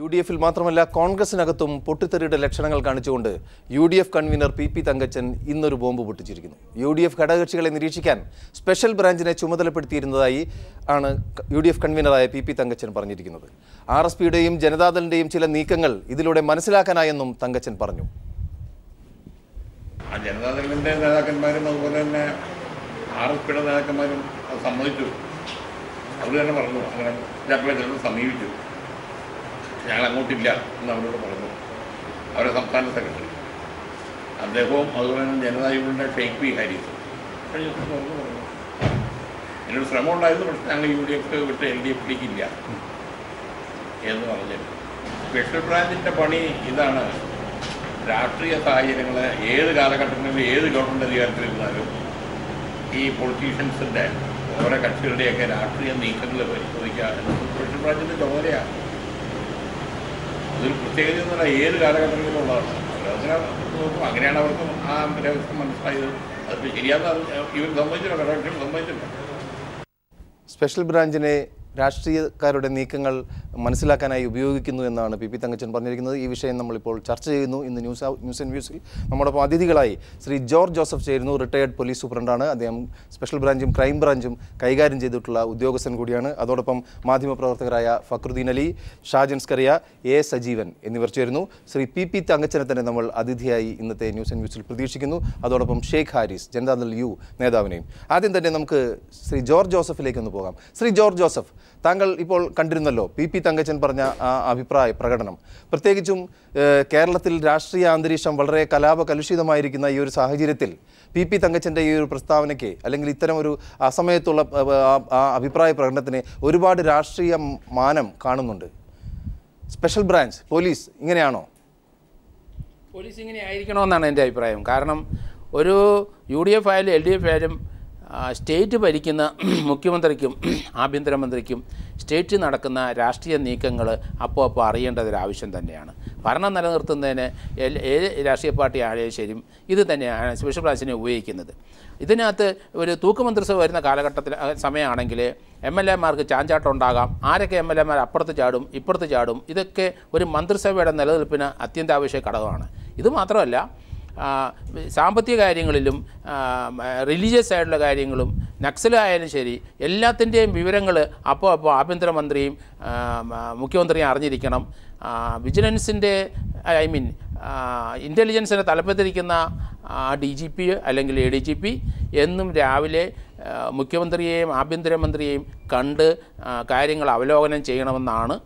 UDF-ൽ മാത്രമല്ല കോൺഗ്രസിനകത്തും പൊട്ടിത്തെറിയുടെ ലക്ഷണങ്ങൾ കാണിച്ചുകൊണ്ട് UDF കൺവീനർ PP തങ്കച്ചൻ ഇന്നൊരു ബോംബ് പൊട്ടിച്ചിരിക്കുന്നു. UDF ഘടകകക്ഷികളെ നിരീക്ഷിക്കാൻ സ്പെഷ്യൽ ബ്രാഞ്ചിനെ ചുമതലപ്പെടുത്തിയിരുന്നതായി ആണ് UDF കൺവീനറായ PP തങ്കച്ചൻ പറഞ്ഞിരിക്കുന്നത്. RSPയുടെയും ജനതാദളിന്റെയും ചില നീക്കങ്ങൾ ഇതിലൂടെ മനസ്സിലാക്കാനായെന്നും തങ്കച്ചൻ പറഞ്ഞു. ജനതാദളിന്റെ നേതാക്കന്മാരും അതുപോലെ തന്നെ RSPയുടെ നേതാക്കന്മാരും അത് സമ്മതിച്ചു. അവർ തന്നെ പറഞ്ഞു, അങ്ങനെ ഞങ്ങളെ ചിലപ്പോൾ സമീപിച്ചു, ഞങ്ങൾ അങ്ങോട്ടില്ല എന്ന് അവരോട് പറഞ്ഞു. അവരുടെ സംസ്ഥാന സെക്രട്ടറി അദ്ദേഹവും അതുപോലെ തന്നെ ജനതാദളിന്റെ ഷെയ്ഖ് പി ഹാരിസ് പറഞ്ഞു, എന്നൊരു ശ്രമം ഉണ്ടായിരുന്നു, പക്ഷേ ഞങ്ങൾ UDF വിട്ട് LDF-ലേക്ക് ഇല്ല എന്ന് പറഞ്ഞു. സ്പെഷ്യൽ ബ്രാഞ്ചിൻ്റെ പണി ഇതാണ്. രാഷ്ട്രീയ സാഹചര്യങ്ങൾ ഏത് കാലഘട്ടങ്ങളിലും ഏത് ഗവൺമെൻറ് അധികാരത്തിലിരുന്നാലും ഈ പൊളിറ്റീഷ്യൻസിൻ്റെ ഓരോ കക്ഷികളുടെയൊക്കെ രാഷ്ട്രീയ നീക്കങ്ങൾ പരിശോധിക്കുക എന്നത് സ്പെഷ്യൽ ബ്രാഞ്ചിൻ്റെ ചുമതലയാണ്. അതൊരു പ്രത്യേകത എന്നല്ല, ഏത് കാലഘട്ടങ്ങളിലും ഉള്ളതാണ്. അവരതിനെ നോക്കും, അങ്ങനെയാണ് അവർക്ക് ആ രഹസ്യം മനസ്സിലായത്. അത് ശരിയാണെന്ന് ഇവർ സമ്മതിച്ചിട്ടുണ്ട്, ഘടകകക്ഷികൾ സമ്മതിച്ചിട്ടുണ്ട്. സ്പെഷ്യൽ ബ്രാഞ്ചിനെ രാഷ്ട്രീയക്കാരുടെ നീക്കങ്ങൾ മനസ്സിലാക്കാനായി ഉപയോഗിക്കുന്നു എന്നാണ് PP തങ്കച്ചൻ പറഞ്ഞിരിക്കുന്നത്. ഈ വിഷയം നമ്മളിപ്പോൾ ചർച്ച ചെയ്യുന്നു. ഇന്ന് ന്യൂസ് ആൻഡ് വ്യൂസിൽ നമ്മോടൊപ്പം അതിഥികളായി ശ്രീ ജോർജ് ജോസഫ് ചേരുന്നു. റിട്ടയേർഡ് പോലീസ് സൂപ്രണ്ടാണ്. അദ്ദേഹം സ്പെഷ്യൽ ബ്രാഞ്ചും ക്രൈം ബ്രാഞ്ചും കൈകാര്യം ചെയ്തിട്ടുള്ള ഉദ്യോഗസ്ഥൻ കൂടിയാണ്. അതോടൊപ്പം മാധ്യമപ്രവർത്തകരായ ഫക്രുദ്ദീൻ അലി, ഷാജൻ സ്കറിയ, A സജീവൻ എന്നിവർ ചേരുന്നു. ശ്രീ PP തങ്കച്ചനെ തന്നെ നമ്മൾ അതിഥിയായി ഇന്നത്തെ ന്യൂസ് ആൻഡ് വ്യൂസിൽ പ്രതീക്ഷിക്കുന്നു. അതോടൊപ്പം ഷെയ്ഖ് ഹാരിസ്, ജനതാദൾ U നേതാവിനെയും. ആദ്യം തന്നെ നമുക്ക് ശ്രീ ജോർജ് ജോസഫിലേക്കൊന്ന് പോകാം. ശ്രീ ജോർജ് ജോസഫ്, താങ്കൾ ഇപ്പോൾ കണ്ടിരുന്നല്ലോ PP തങ്കച്ചൻ പറഞ്ഞ ആ അഭിപ്രായ പ്രകടനം. പ്രത്യേകിച്ചും കേരളത്തിൽ രാഷ്ട്രീയ അന്തരീക്ഷം വളരെ കലുഷിതമായിരിക്കുന്ന ഈ ഒരു സാഹചര്യത്തിൽ PP തങ്കച്ചൻ്റെ ഈ ഒരു പ്രസ്താവനയ്ക്ക് അല്ലെങ്കിൽ ഇത്തരം ഒരു അസമയത്തുള്ള ആ അഭിപ്രായ പ്രകടനത്തിന് ഒരുപാട് രാഷ്ട്രീയ മാനം കാണുന്നുണ്ട്. സ്പെഷ്യൽ ബ്രാഞ്ച് പോലീസ് ഇങ്ങനെയാണോ? പോലീസ് ഇങ്ങനെ ആയിരിക്കണമെന്നാണ് എൻ്റെ അഭിപ്രായം. കാരണം ഒരു UDF ആയാലും LDF ആയാലും സ്റ്റേറ്റ് ഭരിക്കുന്ന മുഖ്യമന്ത്രിക്കും ആഭ്യന്തരമന്ത്രിക്കും സ്റ്റേറ്റിൽ നടക്കുന്ന രാഷ്ട്രീയ നീക്കങ്ങൾ അപ്പോൾ അറിയേണ്ടതൊരാവശ്യം തന്നെയാണ്. ഭരണം നിലനിർത്തുന്നതിന് ഏത് രാഷ്ട്രീയ പാർട്ടി ആയാലും ശരി ഇത് തന്നെയാണ് സ്പെഷ്യൽ ബ്രാഞ്ചിനെ ഉപയോഗിക്കുന്നത്. ഇതിനകത്ത് ഒരു തൂക്കുമന്ത്രിസഭ വരുന്ന കാലഘട്ടത്തിൽ സമയമാണെങ്കിൽ MLA-മാർക്ക് ചാഞ്ചാട്ടം ഉണ്ടാകാം. ആരൊക്കെ MLA-മാർ അപ്പുറത്ത് ചാടും ഇപ്പുറത്ത് ചാടും, ഇതൊക്കെ ഒരു മന്ത്രിസഭയുടെ നിലനിൽപ്പിന് അത്യന്താപേക്ഷിക ഘടകമാണ്. ഇത് മാത്രമല്ല, സാമ്പത്തിക കാര്യങ്ങളിലും റിലീജിയസ് ആയിട്ടുള്ള കാര്യങ്ങളും നക്സലായാലും ശരി എല്ലാത്തിൻ്റെയും വിവരങ്ങൾ അപ്പോൾ ആഭ്യന്തരമന്ത്രിയും മുഖ്യമന്ത്രിയും അറിഞ്ഞിരിക്കണം. വിജിലൻസിൻ്റെ ഇൻ്റലിജൻസിനെ തലപ്പത്തിരിക്കുന്ന DGP അല്ലെങ്കിൽ ADGP എന്നും രാവിലെ മുഖ്യമന്ത്രിയെയും ആഭ്യന്തരമന്ത്രിയെയും കണ്ട് കാര്യങ്ങൾ അവലോകനം ചെയ്യണമെന്നാണ്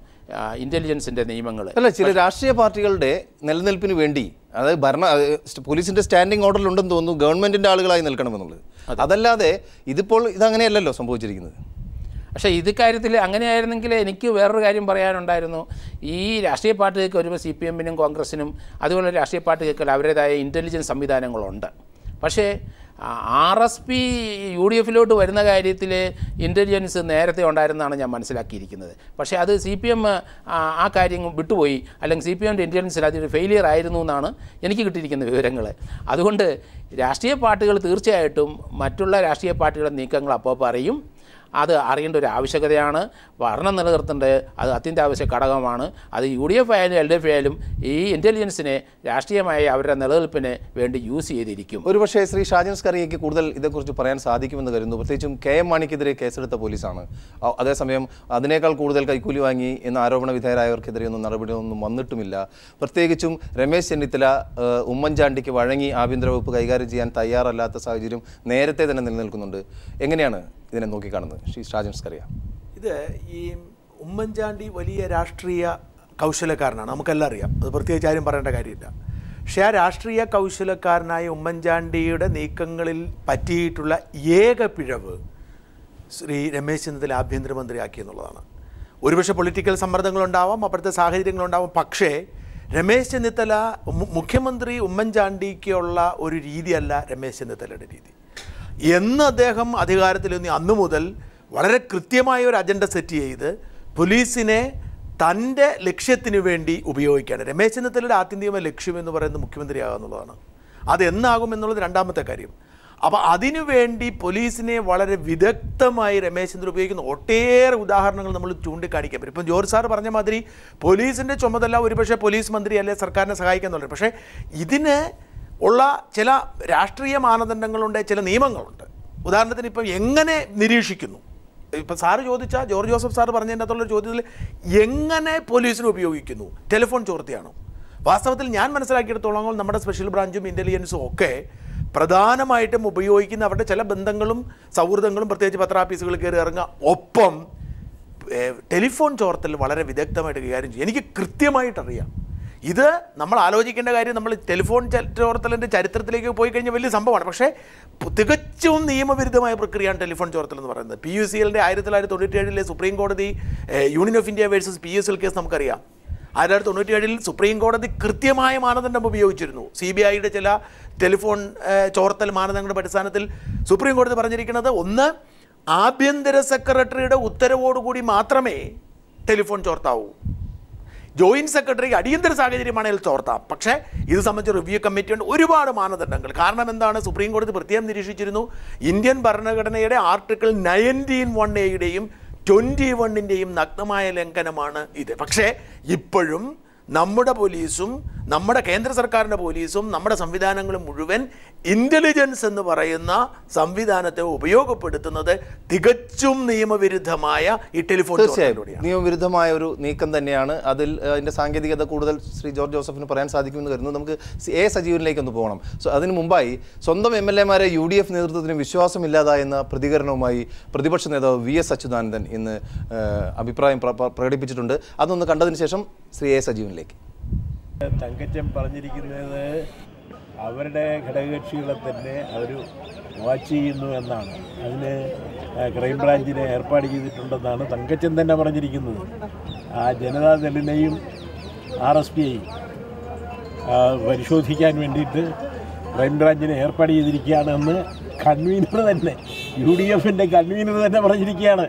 ഇൻ്റലിജൻസിൻ്റെ നിയമങ്ങൾ. അല്ല, ചില രാഷ്ട്രീയ പാർട്ടികളുടെ നിലനിൽപ്പിന് വേണ്ടി, അതായത് പോലീസിന്റെ സ്റ്റാൻഡിംഗ് ഓർഡറിലുണ്ടെന്ന് തോന്നുന്നു, ഗവൺമെന്റിന്റെ ആളുകളായി നിൽക്കണമെന്നുള്ളത്. അതല്ലാതെ ഇതിപ്പോൾ ഇതങ്ങനെയല്ലല്ലോ സംഭവിച്ചിരിക്കുന്നത്. പക്ഷേ ഇത് കാര്യത്തിൽ അങ്ങനെയായിരുന്നെങ്കിൽ എനിക്ക് വേറൊരു കാര്യം പറയാനുണ്ടായിരുന്നു. ഈ രാഷ്ട്രീയ പാർട്ടികൾക്ക് വരുമ്പോൾ CPM-നും കോൺഗ്രസിനും അതുപോലെ രാഷ്ട്രീയ പാർട്ടികൾക്ക് അവരുടേതായ ഇൻ്റലിജൻസ് സംവിധാനങ്ങളുണ്ട്. പക്ഷേ RSP UDF-ലോട്ട് വരുന്ന കാര്യത്തിൽ ഇൻ്റലിജൻസ് നേരത്തെ ഉണ്ടായിരുന്നാണ് ഞാൻ മനസ്സിലാക്കിയിരിക്കുന്നത്. പക്ഷേ അത് CPM ആ കാര്യം വിട്ടുപോയി, അല്ലെങ്കിൽ CPM-ൻ്റെ ഇൻ്റലിജൻസിൽ അതൊരു ഫെയിലിയർ ആയിരുന്നു എന്നാണ് എനിക്ക് കിട്ടിയിരിക്കുന്ന വിവരങ്ങൾ. അതുകൊണ്ട് രാഷ്ട്രീയ പാർട്ടികൾ തീർച്ചയായിട്ടും മറ്റുള്ള രാഷ്ട്രീയ പാർട്ടികളുടെ നീക്കങ്ങൾ അപ്പോൾ അറിയും. അത് അറിയേണ്ട ഒരു ആവശ്യകതയാണ്. ഭരണം നിലനിർത്തേണ്ടത് അത് അത്യന്താപേക്ഷിക ഘടകമാണ്. അത് UDF ആയാലും LDF ആയാലും ഈ ഇൻ്റലിജൻസിനെ രാഷ്ട്രീയമായി അവരുടെ നിലനിൽപ്പിന് വേണ്ടി യൂസ് ചെയ്തിരിക്കും. ഒരുപക്ഷേ ശ്രീ ഷാജൻ സ്കറിയയ്ക്ക് കൂടുതൽ ഇതേക്കുറിച്ച് പറയാൻ സാധിക്കുമെന്ന് കരുതുന്നു. പ്രത്യേകിച്ചും KM മാണിക്കെതിരെ കേസെടുത്ത പോലീസാണ്. അതേസമയം അതിനേക്കാൾ കൂടുതൽ കൈക്കൂലി വാങ്ങി എന്ന ആരോപണ വിധേയരായവർക്കെതിരെയൊന്നും നടപടിയൊന്നും വന്നിട്ടുമില്ല. പ്രത്യേകിച്ചും രമേശ് ചെന്നിത്തല ഉമ്മൻചാണ്ടിക്ക് വഴങ്ങി ആഭ്യന്തര വകുപ്പ് കൈകാര്യം ചെയ്യാൻ തയ്യാറല്ലാത്ത സാഹചര്യം നേരത്തെ തന്നെ നിലനിൽക്കുന്നുണ്ട്. എങ്ങനെയാണ് ഇതിനെ നോക്കിക്കാണുന്നത് ശ്രീ ഷാജൻ സ്കറിയ? ഇത് ഈ ഉമ്മൻചാണ്ടി വലിയ രാഷ്ട്രീയ കൗശലക്കാരനാണ്, നമുക്കെല്ലാം അറിയാം. അത് പ്രത്യേകിച്ച് ആരും പറയേണ്ട കാര്യമില്ല. പക്ഷേ ആ രാഷ്ട്രീയ കൗശലക്കാരനായ ഉമ്മൻചാണ്ടിയുടെ നീക്കങ്ങളിൽ പറ്റിയിട്ടുള്ള ഏക പിഴവ് ശ്രീ രമേശ് ചെന്നിത്തല ആഭ്യന്തരമന്ത്രിയാക്കി എന്നുള്ളതാണ്. ഒരുപക്ഷെ പൊളിറ്റിക്കൽ സമ്മർദ്ദങ്ങളുണ്ടാവാം, അപ്പോഴത്തെ സാഹചര്യങ്ങളുണ്ടാവാം. പക്ഷേ രമേശ് ചെന്നിത്തല മുഖ്യമന്ത്രി ഉമ്മൻചാണ്ടിക്കുള്ള ഒരു രീതിയല്ല രമേശ് ചെന്നിത്തലയുടെ രീതി. എന്ന് അദ്ദേഹം അധികാരത്തിലെത്തി അന്നു മുതൽ വളരെ കൃത്യമായ ഒരു അജണ്ട സെറ്റ് ചെയ്ത് പോലീസിനെ തൻ്റെ ലക്ഷ്യത്തിന് വേണ്ടി ഉപയോഗിക്കുകയാണ്. രമേശ് ചെന്നിത്തലയുടെ ആത്യന്തികമായ ലക്ഷ്യം എന്ന് പറയുന്നത് മുഖ്യമന്ത്രിയാകുക എന്നുള്ളതാണ്. അതെന്നാകും എന്നുള്ളത് രണ്ടാമത്തെ കാര്യം. അപ്പോൾ അതിനുവേണ്ടി പോലീസിനെ വളരെ വിദഗ്ധമായി രമേശ് ചെന്നിത്തല ഉപയോഗിക്കുന്ന ഒട്ടേറെ ഉദാഹരണങ്ങൾ നമ്മൾ ചൂണ്ടിക്കാണിക്കാൻ പറ്റും. ഇപ്പം ജോർജ് സാർ പറഞ്ഞ മാതിരി പോലീസിൻ്റെ ചുമതല ഒരുപക്ഷെ പോലീസ് മന്ത്രി അല്ലെ സർക്കാരിനെ സഹായിക്കാൻ എന്നുള്ളത്. പക്ഷേ ഇതിന് ഉള്ള ചില രാഷ്ട്രീയ മാനദണ്ഡങ്ങളുണ്ട്, ചില നിയമങ്ങളുണ്ട്. ഉദാഹരണത്തിന് ഇപ്പം എങ്ങനെ നിരീക്ഷിക്കുന്നു, ഇപ്പം സാറ് ചോദിച്ച ജോർജ് ജോസഫ് സാറ് പറഞ്ഞതിൻ്റെ അകത്തുള്ളൊരു ചോദ്യത്തിൽ എങ്ങനെ പോലീസിനെ ഉപയോഗിക്കുന്നു, ടെലിഫോൺ ചോർത്തിയാണോ? വാസ്തവത്തിൽ ഞാൻ മനസ്സിലാക്കിയെടുത്തോളം നമ്മുടെ സ്പെഷ്യൽ ബ്രാഞ്ചും ഇൻ്റലിജൻസും ഒക്കെ പ്രധാനമായിട്ടും ഉപയോഗിക്കുന്ന അവരുടെ ചില ബന്ധങ്ങളും സൗഹൃദങ്ങളും, പ്രത്യേകിച്ച് പത്രാഫീസുകൾ കയറി ഇറങ്ങുക, ഒപ്പം ടെലിഫോൺ ചോർത്തൽ വളരെ വിദഗ്ധമായിട്ട് കൈകാര്യം ചെയ്യും. എനിക്ക് കൃത്യമായിട്ടറിയാം. ഇത് നമ്മൾ ആലോചിക്കേണ്ട കാര്യം, നമ്മൾ ടെലിഫോൺ ചോർത്തലിൻ്റെ ചരിത്രത്തിലേക്ക് പോയി കഴിഞ്ഞാൽ വലിയ സംഭവമാണ്. പക്ഷേ തികച്ചും നിയമവിരുദ്ധമായ പ്രക്രിയയാണ് ടെലിഫോൺ ചോർത്തൽ എന്ന് പറയുന്നത്. PUCL 1997 സുപ്രീം കോടതി union of India versus PUCL case നമുക്കറിയാം. 1997 സുപ്രീം കോടതി കൃത്യമായ മാനദണ്ഡം ഉപയോഗിച്ചിരുന്നു. CBIയുടെ ചില ടെലിഫോൺ ചോർത്തൽ മാനദണ്ഡങ്ങളുടെ അടിസ്ഥാനത്തിൽ സുപ്രീം കോടതി പറഞ്ഞിരിക്കുന്നത്, ഒന്ന്, ആഭ്യന്തര സെക്രട്ടറിയുടെ ഉത്തരവോടുകൂടി മാത്രമേ ടെലിഫോൺ ചോർത്താവൂ. ജോയിൻറ്റ് സെക്രട്ടറിക്ക് അടിയന്തര സാഹചര്യമാണെങ്കിൽ ചോർത്താം. പക്ഷേ ഇത് സംബന്ധിച്ച് റിവ്യൂ കമ്മിറ്റിയുണ്ട്, ഒരുപാട് മാനദണ്ഡങ്ങൾ. കാരണം എന്താണ്, സുപ്രീം കോടതി പ്രത്യേകം നിരീക്ഷിച്ചിരുന്നു, ഇന്ത്യൻ ഭരണഘടനയുടെ ആർട്ടിക്കിൾ 19(1)യുടെയും 21ൻ്റെയും നഗ്നമായ ലംഘനമാണ് ഇത്. പക്ഷേ ഇപ്പോഴും നമ്മുടെ പോലീസും നമ്മുടെ കേന്ദ്ര സർക്കാരിൻ്റെ പോലീസും നമ്മുടെ സംവിധാനങ്ങളും മുഴുവൻ ഇൻ്റലിജൻസ് എന്ന് പറയുന്ന സംവിധാനത്തെ ഉപയോഗപ്പെടുത്തുന്നത് തികച്ചും നിയമവിരുദ്ധമായ ഈ ടെലിഫോൺ. തീർച്ചയായും നിയമവിരുദ്ധമായ ഒരു നീക്കം തന്നെയാണ്. അതിൻ്റെ സാങ്കേതികത കൂടുതൽ ശ്രീ ജോർജ് ജോസഫിന് പറയാൻ സാധിക്കുമെന്ന് കരുതുന്നു. നമുക്ക് A സജീവനിലേക്കൊന്ന് പോകണം. അതിന് മുമ്പായി സ്വന്തം MLA-മാരെ UDF നേതൃത്വത്തിന് വിശ്വാസമില്ലാതായെന്ന പ്രതികരണവുമായി പ്രതിപക്ഷ നേതാവ് VS അച്യുതാനന്ദൻ ഇന്ന് അഭിപ്രായം പ്രകടിപ്പിച്ചിട്ടുണ്ട്. അതൊന്ന് കണ്ടതിന് ശേഷം ശ്രീ A സജീവനിലേക്ക്. തങ്കച്ചൻ പറഞ്ഞിരിക്കുന്നത് അവരുടെ ഘടകകക്ഷികളെ തന്നെ അവർ വാച്ച് ചെയ്യുന്നു എന്നാണ്. അതിന് ക്രൈംബ്രാഞ്ചിനെ ഏർപ്പാട് ചെയ്തിട്ടുണ്ടെന്നാണ് തങ്കച്ചൻ തന്നെ പറഞ്ഞിരിക്കുന്നത്. ആ ജനതാദളിനെയും RSPയെയും പരിശോധിക്കാൻ വേണ്ടിയിട്ട് ക്രൈംബ്രാഞ്ചിനെ ഏർപ്പാട് ചെയ്തിരിക്കുകയാണെന്ന് കൺവീനർ തന്നെ, UDFൻ്റെ കൺവീനർ തന്നെ പറഞ്ഞിരിക്കുകയാണ്.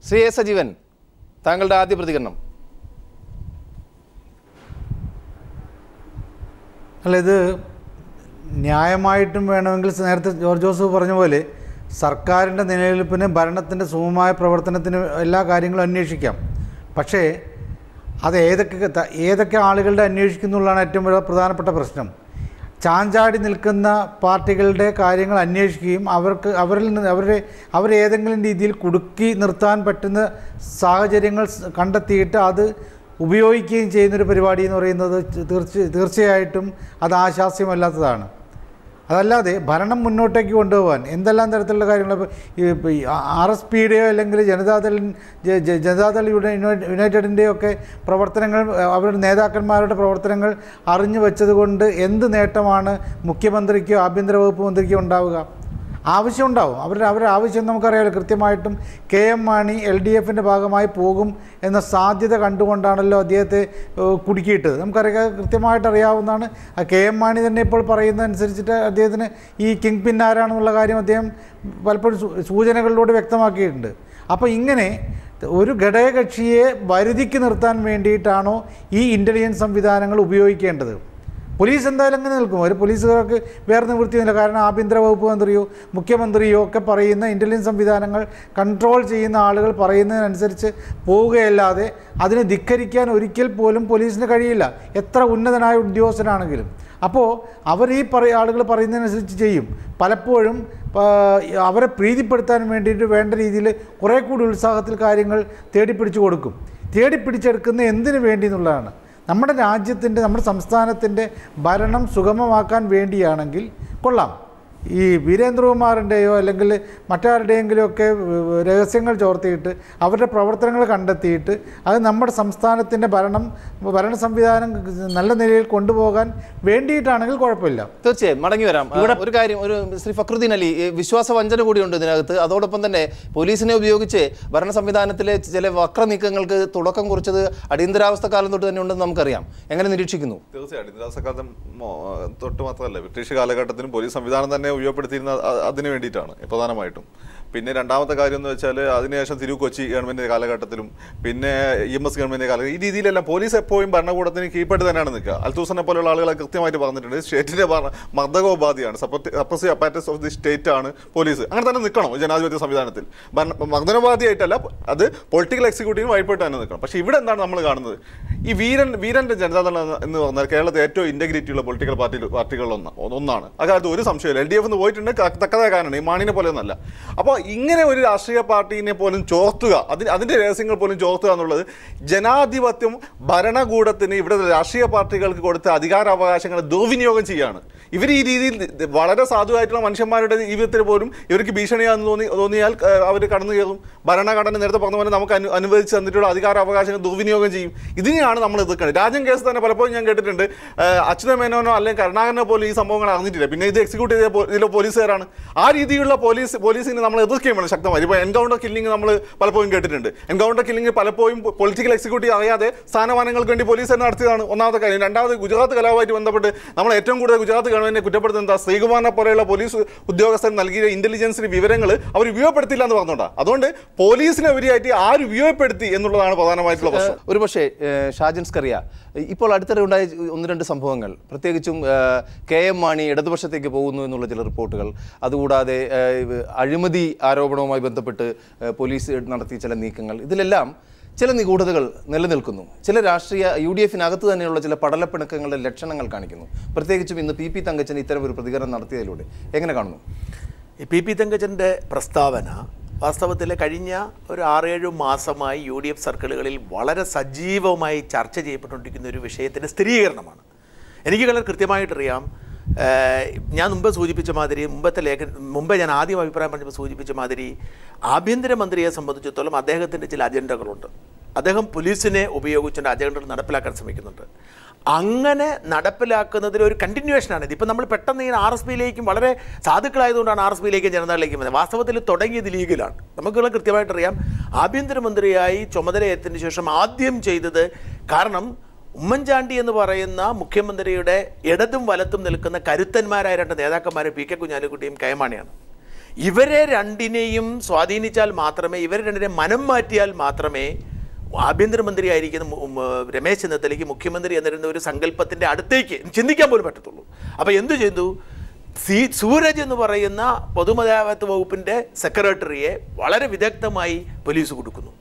ശ്രീ A സജീവൻ, താങ്കളുടെ ആദ്യ പ്രതികരണം. അല്ല, ഇത് ന്യായമായിട്ടും വേണമെങ്കിൽ നേരത്തെ ജോർജ് ജോസഫ് പറഞ്ഞ പോലെ സർക്കാരിൻ്റെ നിലനിൽപ്പിന്, ഭരണത്തിൻ്റെ സുഗമമായ പ്രവർത്തനത്തിന് എല്ലാ കാര്യങ്ങളും അന്വേഷിക്കാം. പക്ഷേ അത് ഏതൊക്കെ ആളുകളുടെ അന്വേഷിക്കുന്നുള്ളതാണ് ഏറ്റവും വലിയ പ്രധാനപ്പെട്ട പ്രശ്നം. ചാഞ്ചാടി നിൽക്കുന്ന പാർട്ടികളുടെ കാര്യങ്ങൾ അന്വേഷിക്കുകയും അവരെ ഏതെങ്കിലും രീതിയിൽ കുടുക്കി നിർത്താൻ പറ്റുന്ന സാഹചര്യങ്ങൾ കണ്ടെത്തിയിട്ട് അത് ഉപയോഗിക്കുകയും ചെയ്യുന്നൊരു പരിപാടി എന്ന് പറയുന്നത് തീർച്ചയായിട്ടും അത് ആശാസ്യമല്ലാത്തതാണ്. അതല്ലാതെ ഭരണം മുന്നോട്ടേക്ക് കൊണ്ടുപോകാൻ എന്തെല്ലാം തരത്തിലുള്ള കാര്യങ്ങൾ, ഇപ്പോൾ RSPയുടെയോ അല്ലെങ്കിൽ ജനതാദൾ യുണൈറ്റഡിൻ്റെയോ ഒക്കെ പ്രവർത്തനങ്ങൾ, അവരുടെ നേതാക്കന്മാരുടെ പ്രവർത്തനങ്ങൾ അറിഞ്ഞു വെച്ചതുകൊണ്ട് എന്ത് നേട്ടമാണ് മുഖ്യമന്ത്രിക്കോ ആഭ്യന്തര വകുപ്പ് മന്ത്രിക്കോ ഉണ്ടാവുക? ആവശ്യമുണ്ടാവും. അവരുടെ ആവശ്യം നമുക്കറിയാമല്ലോ. കൃത്യമായിട്ടും KM മാണി LDFൻ്റെ ഭാഗമായി പോകും എന്ന സാധ്യത കണ്ടുകൊണ്ടാണല്ലോ അദ്ദേഹത്തെ കുടുക്കിയിട്ടത്. നമുക്കറിയാം, കൃത്യമായിട്ട് അറിയാവുന്നതാണ്. KM മാണി തന്നെ ഇപ്പോൾ പറയുന്നതനുസരിച്ചിട്ട് അദ്ദേഹത്തിന് ഈ കിങ് പിൻ ആരാണെന്നുള്ള കാര്യം അദ്ദേഹം പലപ്പോഴും സൂചനകളിലൂടെ വ്യക്തമാക്കിയിട്ടുണ്ട്. അപ്പോൾ ഇങ്ങനെ ഒരു ഘടകകക്ഷിയെ വരുതിക്ക് നിർത്താൻ വേണ്ടിയിട്ടാണോ ഈ ഇൻ്റലിജൻസ് സംവിധാനങ്ങൾ ഉപയോഗിക്കേണ്ടത്? പോലീസ് എന്തായാലും അങ്ങനെ നിൽക്കും. ഒരു പോലീസുകാർക്ക് വേറെ നിവൃത്തിയൊന്നുമില്ല. കാരണം ആഭ്യന്തര വകുപ്പ് മന്ത്രിയോ മുഖ്യമന്ത്രിയോ ഒക്കെ പറയുന്ന ഇൻ്റലിജൻസ് സംവിധാനങ്ങൾ കൺട്രോൾ ചെയ്യുന്ന ആളുകൾ പറയുന്നതിനനുസരിച്ച് പോവുകയല്ലാതെ അതിനെ ധിക്കരിക്കാൻ ഒരിക്കൽ പോലും പോലീസിന് കഴിയില്ല, എത്ര ഉന്നതനായ ഉദ്യോഗസ്ഥനാണെങ്കിലും. അപ്പോൾ അവർ ആളുകൾ പറയുന്നതിനനുസരിച്ച് ചെയ്യും. പലപ്പോഴും അവരെ പ്രീതിപ്പെടുത്താൻ വേണ്ടിയിട്ട് വേണ്ട രീതിയിൽ കുറേ കൂടി ഉത്സാഹത്തിൽ കാര്യങ്ങൾ തേടിപ്പിടിച്ചു കൊടുക്കും. തേടിപ്പിടിച്ചെടുക്കുന്ന എന്തിനു വേണ്ടി എന്നുള്ളതാണ്. നമ്മുടെ രാജ്യത്തിൻ്റെ, നമ്മുടെ സംസ്ഥാനത്തിൻ്റെ ഭരണം സുഗമമാക്കാൻ വേണ്ടിയാണെങ്കിൽ കൊള്ളാം. ഈ വീരേന്ദ്രകുമാറിൻ്റെയോ അല്ലെങ്കിൽ മറ്റാരുടെയെങ്കിലുമൊക്കെ രഹസ്യങ്ങൾ ചോർത്തിയിട്ട് അവരുടെ പ്രവർത്തനങ്ങൾ കണ്ടെത്തിയിട്ട് അത് നമ്മുടെ സംസ്ഥാനത്തിൻ്റെ ഭരണ സംവിധാനം നല്ല നിലയിൽ കൊണ്ടുപോകാൻ വേണ്ടിയിട്ടാണെങ്കിൽ കുഴപ്പമില്ല. തീർച്ചയായും മടങ്ങി വരാം. ഒരു കാര്യം, ഒരു ശ്രീ ഫക്രുദ്ദീൻ അലി, വിശ്വാസവഞ്ചന കൂടിയുണ്ട് ഇതിനകത്ത്. അതോടൊപ്പം തന്നെ പോലീസിനെ ഉപയോഗിച്ച് ഭരണ സംവിധാനത്തിലെ ചില വക്ര നീക്കങ്ങൾക്ക് തുടക്കം കുറിച്ചത് അടിയന്തരാവസ്ഥ കാലം തൊട്ട് തന്നെ ഉണ്ടെന്ന് നമുക്കറിയാം. എങ്ങനെ നിരീക്ഷിക്കുന്നു? തീർച്ചയായും അടിയന്തരാവസ്ഥ കാലം തൊട്ട് മാത്രമല്ല, ബ്രിട്ടീഷ് കാലഘട്ടത്തിലും പോലീസ് സംവിധാനം തന്നെ ഉപയോഗപ്പെടുത്തിയിരുന്ന അതിന് വേണ്ടിയിട്ടാണ് പ്രധാനമായിട്ടും. പിന്നെ രണ്ടാമത്തെ കാര്യം എന്ന് വെച്ചാൽ അതിനുശേഷം തിരു കൊച്ചി ഗവൺമെൻറ് കാലഘട്ടത്തിലും പിന്നെ EMS ഗവൺമെൻറ് കാലഘട്ടം ഈ രീതിയിലെല്ലാം പോലീസ് എപ്പോഴും ഭരണകൂടത്തിന് കീഴ്പ്പെട്ട് തന്നെയാണ് നിൽക്കുക. അൽത്തൂസനെ പോലെയുള്ള ആളുകളെ കൃത്യമായിട്ട് പറഞ്ഞിട്ടുണ്ട്, സ്റ്റേറ്റിൻ്റെ മർദ്ദകോപാധിയാണ്, supportive apparatus of the state ആണ് പോലീസ്. അങ്ങനെ തന്നെ നിൽക്കണം ജനാധിപത്യ സംവിധാനത്തിൽ. മർദ്ദനോപാധിയായിട്ടല്ല, അത് പൊളിറ്റിക്കൽ എക്സിക്യൂട്ടീവ് വഴിപ്പെട്ട് തന്നെ നിൽക്കണം. പക്ഷേ ഇവിടെ എന്താണ് നമ്മൾ കാണുന്നത്? ഈ വീരൻ്റെ ജനതാദൾ എന്ന് പറഞ്ഞാൽ കേരളത്തിൽ ഏറ്റവും ഇൻറ്റഗ്രിറ്റിയുള്ള പൊളിറ്റിക്കൽ പാർട്ടികളിൽ ഒന്നാണ്. അക്കാലത്ത് ഒരു സംശയമില്ല. LDF പോയിട്ടുണ്ട്, തക്കതായ കാരണം ഈ മാണിനെ പോലെയൊന്നല്ല. അപ്പോൾ ഇങ്ങനെ ഒരു രാഷ്ട്രീയ പാർട്ടീനെ പോലും ചോർത്തുക, അതിൻ്റെ രഹസ്യങ്ങൾ പോലും ചോർത്തുക എന്നുള്ളത് ജനാധിപത്യം ഭരണകൂടത്തിന് ഇവിടെ രാഷ്ട്രീയ പാർട്ടികൾക്ക് കൊടുത്ത അധികാരാവകാശങ്ങളെ ദുർവിനിയോഗം ചെയ്യുകയാണ്. ഇവർ ഈ രീതിയിൽ വളരെ സാധുവായിട്ടുള്ള മനുഷ്യന്മാരുടെ ജീവിതത്തിൽ പോലും ഇവർക്ക് ഭീഷണിയാണെന്ന് തോന്നിയാൽ അവർ കടന്നു കയറും. ഭരണഘടന നേരത്തെ പറഞ്ഞ പോലെ നമുക്ക് അനുവദിച്ച് തന്നിട്ടുള്ള അധികാരാവകാശങ്ങൾ ദുർവിനിയോഗം ചെയ്യും. ഇതിനെയാണ് നമ്മൾ എതിർക്കുന്നത്. രാജ്യം കേസ് തന്നെ പലപ്പോഴും ഞാൻ കേട്ടിട്ടുണ്ട്, അച്യുത മേനോനോ അല്ലെങ്കിൽ കരുണാകരനോ പോലും ഈ സംഭവങ്ങൾ അറിഞ്ഞിട്ടില്ല, പിന്നെ ഇത് എക്സിക്യൂട്ട് ചെയ്ത പോലീസുകാരാണ്. ആ രീതിയിലുള്ള പോലീസിനെ നമ്മൾ എതിർക്കുകയും വേണം ശക്തമായി. ഇപ്പോൾ എൻകൗണ്ടർ കില്ലിംഗ് നമ്മൾ പലപ്പോഴും കേട്ടിട്ടുണ്ട്. എൻകൗണ്ടർ കില്ലിംഗ് പലപ്പോഴും പൊളിറ്റിക്കൽ എക്സിക്യൂട്ടീവ് അറിയാതെ സ്ഥാനമാനങ്ങൾക്ക് വേണ്ടി പോലീസ് തന്നെ നടത്തിയതാണ് ഒന്നാമത്തെ കാര്യം. രണ്ടാമത് ഗുജറാത്ത് കലാപമായിട്ട് ബന്ധപ്പെട്ട് നമ്മൾ ഏറ്റവും കൂടുതൽ ഗുജറാത്ത് ഗവൺമെന്റിനെ കുറ്റപ്പെടുത്തുന്നത് എന്താ? ശ്രീകുമാറിനെ പോലെയുള്ള പോലീസ് ഉദ്യോഗസ്ഥർ നൽകിയ ഇന്റലിജൻസിന് വിവരങ്ങൾ അവർ ഉപയോഗപ്പെടുത്തില്ല എന്ന് പറഞ്ഞുകൊണ്ടാണ്. അതുകൊണ്ട് പോലീസിനെതിരായിട്ട് ആര് ഉപയോഗപ്പെടുത്തി എന്നുള്ളതാണ് പ്രധാനമായിട്ടുള്ള പ്രശ്നം. ഒരുപക്ഷെ ഷാജൻ സ്കറിയ, ഇപ്പോൾ അടുത്തിടെ ഉണ്ടായ 1-2 സംഭവങ്ങൾ, പ്രത്യേകിച്ചും KM മാണി ഇടതുപക്ഷത്തേക്ക് പോകുന്നു എന്നുള്ള ചില റിപ്പോർട്ടുകൾ, അതുകൂടാതെ അഴിമതി ആരോപണവുമായി ബന്ധപ്പെട്ട് പോലീസ് നടത്തിയ ചില നീക്കങ്ങൾ, ഇതിലെല്ലാം ചില നിഗൂഢതകൾ നിലനിൽക്കുന്നു. ചില രാഷ്ട്രീയ UDF-നകത്ത് തന്നെയുള്ള ചില പടലപ്പിണക്കങ്ങളുടെ ലക്ഷണങ്ങൾ കാണിക്കുന്നു. പ്രത്യേകിച്ചും ഇന്ന് PP തങ്കച്ചൻ ഇത്തരം ഒരു പ്രതികരണം നടത്തിയതിലൂടെ എങ്ങനെ കാണുന്നു? ഈ PP തങ്കച്ചൻ്റെ പ്രസ്താവന വാസ്തവത്തിൽ കഴിഞ്ഞ ഒരു 6-7 മാസമായി UDF സർക്കിളുകളിൽ വളരെ സജീവമായി ചർച്ച ചെയ്യപ്പെട്ടുകൊണ്ടിരിക്കുന്ന ഒരു വിഷയത്തിൻ്റെ സ്ഥിരീകരണമാണ്. എനിക്ക് വളരെ കൃത്യമായിട്ടറിയാം. ഞാൻ മുമ്പ് സൂചിപ്പിച്ച മാതിരി മുമ്പേ ഞാൻ ആദ്യം അഭിപ്രായം പറഞ്ഞപ്പോൾ സൂചിപ്പിച്ച മാതിരി ആഭ്യന്തരമന്ത്രിയെ സംബന്ധിച്ചിടത്തോളം അദ്ദേഹത്തിൻ്റെ ചില അജണ്ടകളുണ്ട്. അദ്ദേഹം പോലീസിനെ ഉപയോഗിച്ചുകൊണ്ട് അജണ്ടകൾ നടപ്പിലാക്കാൻ ശ്രമിക്കുന്നുണ്ട്. അങ്ങനെ നടപ്പിലാക്കുന്നതിൽ ഒരു കണ്ടിന്യൂവേഷനാണ് ഇത്. ഇപ്പം നമ്മൾ പെട്ടെന്ന് ഈ RSPയിലേക്കും വളരെ സാധുക്കളായതുകൊണ്ടാണ് RSPയിലേക്കും ജനതാദളിലേക്കും വരുന്നത്. വാസ്തവത്തിൽ തുടങ്ങിയത് ലീഗിലാണ്. നമുക്കുള്ള കൃത്യമായിട്ടറിയാം, ആഭ്യന്തരമന്ത്രിയായി ചുമതലയേറ്റതിന് ശേഷം ആദ്യം ചെയ്തത്, കാരണം ഉമ്മൻചാണ്ടി എന്ന് പറയുന്ന മുഖ്യമന്ത്രിയുടെ ഇടതും വലത്തും നിൽക്കുന്ന കരുത്തന്മാരായ 2 നേതാക്കന്മാർ PK കുഞ്ഞാലിക്കുട്ടിയും KM മാണിയാണ്. ഇവരെ രണ്ടിനെയും സ്വാധീനിച്ചാൽ മാത്രമേ, ഇവരെ രണ്ടിനെയും മനം മാറ്റിയാൽ മാത്രമേ ആഭ്യന്തരമന്ത്രി ആയിരിക്കുന്ന രമേശ് ചെന്നിത്തലയ്ക്ക് മുഖ്യമന്ത്രി എന്നിരുന്ന ഒരു സങ്കല്പത്തിൻ്റെ അടുത്തേക്ക് ചിന്തിക്കാൻ പോലും പറ്റത്തുള്ളൂ. അപ്പോൾ എന്തു ചെയ്തു? സൂരജ് എന്ന് പറയുന്ന പൊതുമരാമത്ത് വകുപ്പിൻ്റെ സെക്രട്ടറിയെ വളരെ വിദഗ്ധമായി പോലീസ് കുരുക്കുന്നു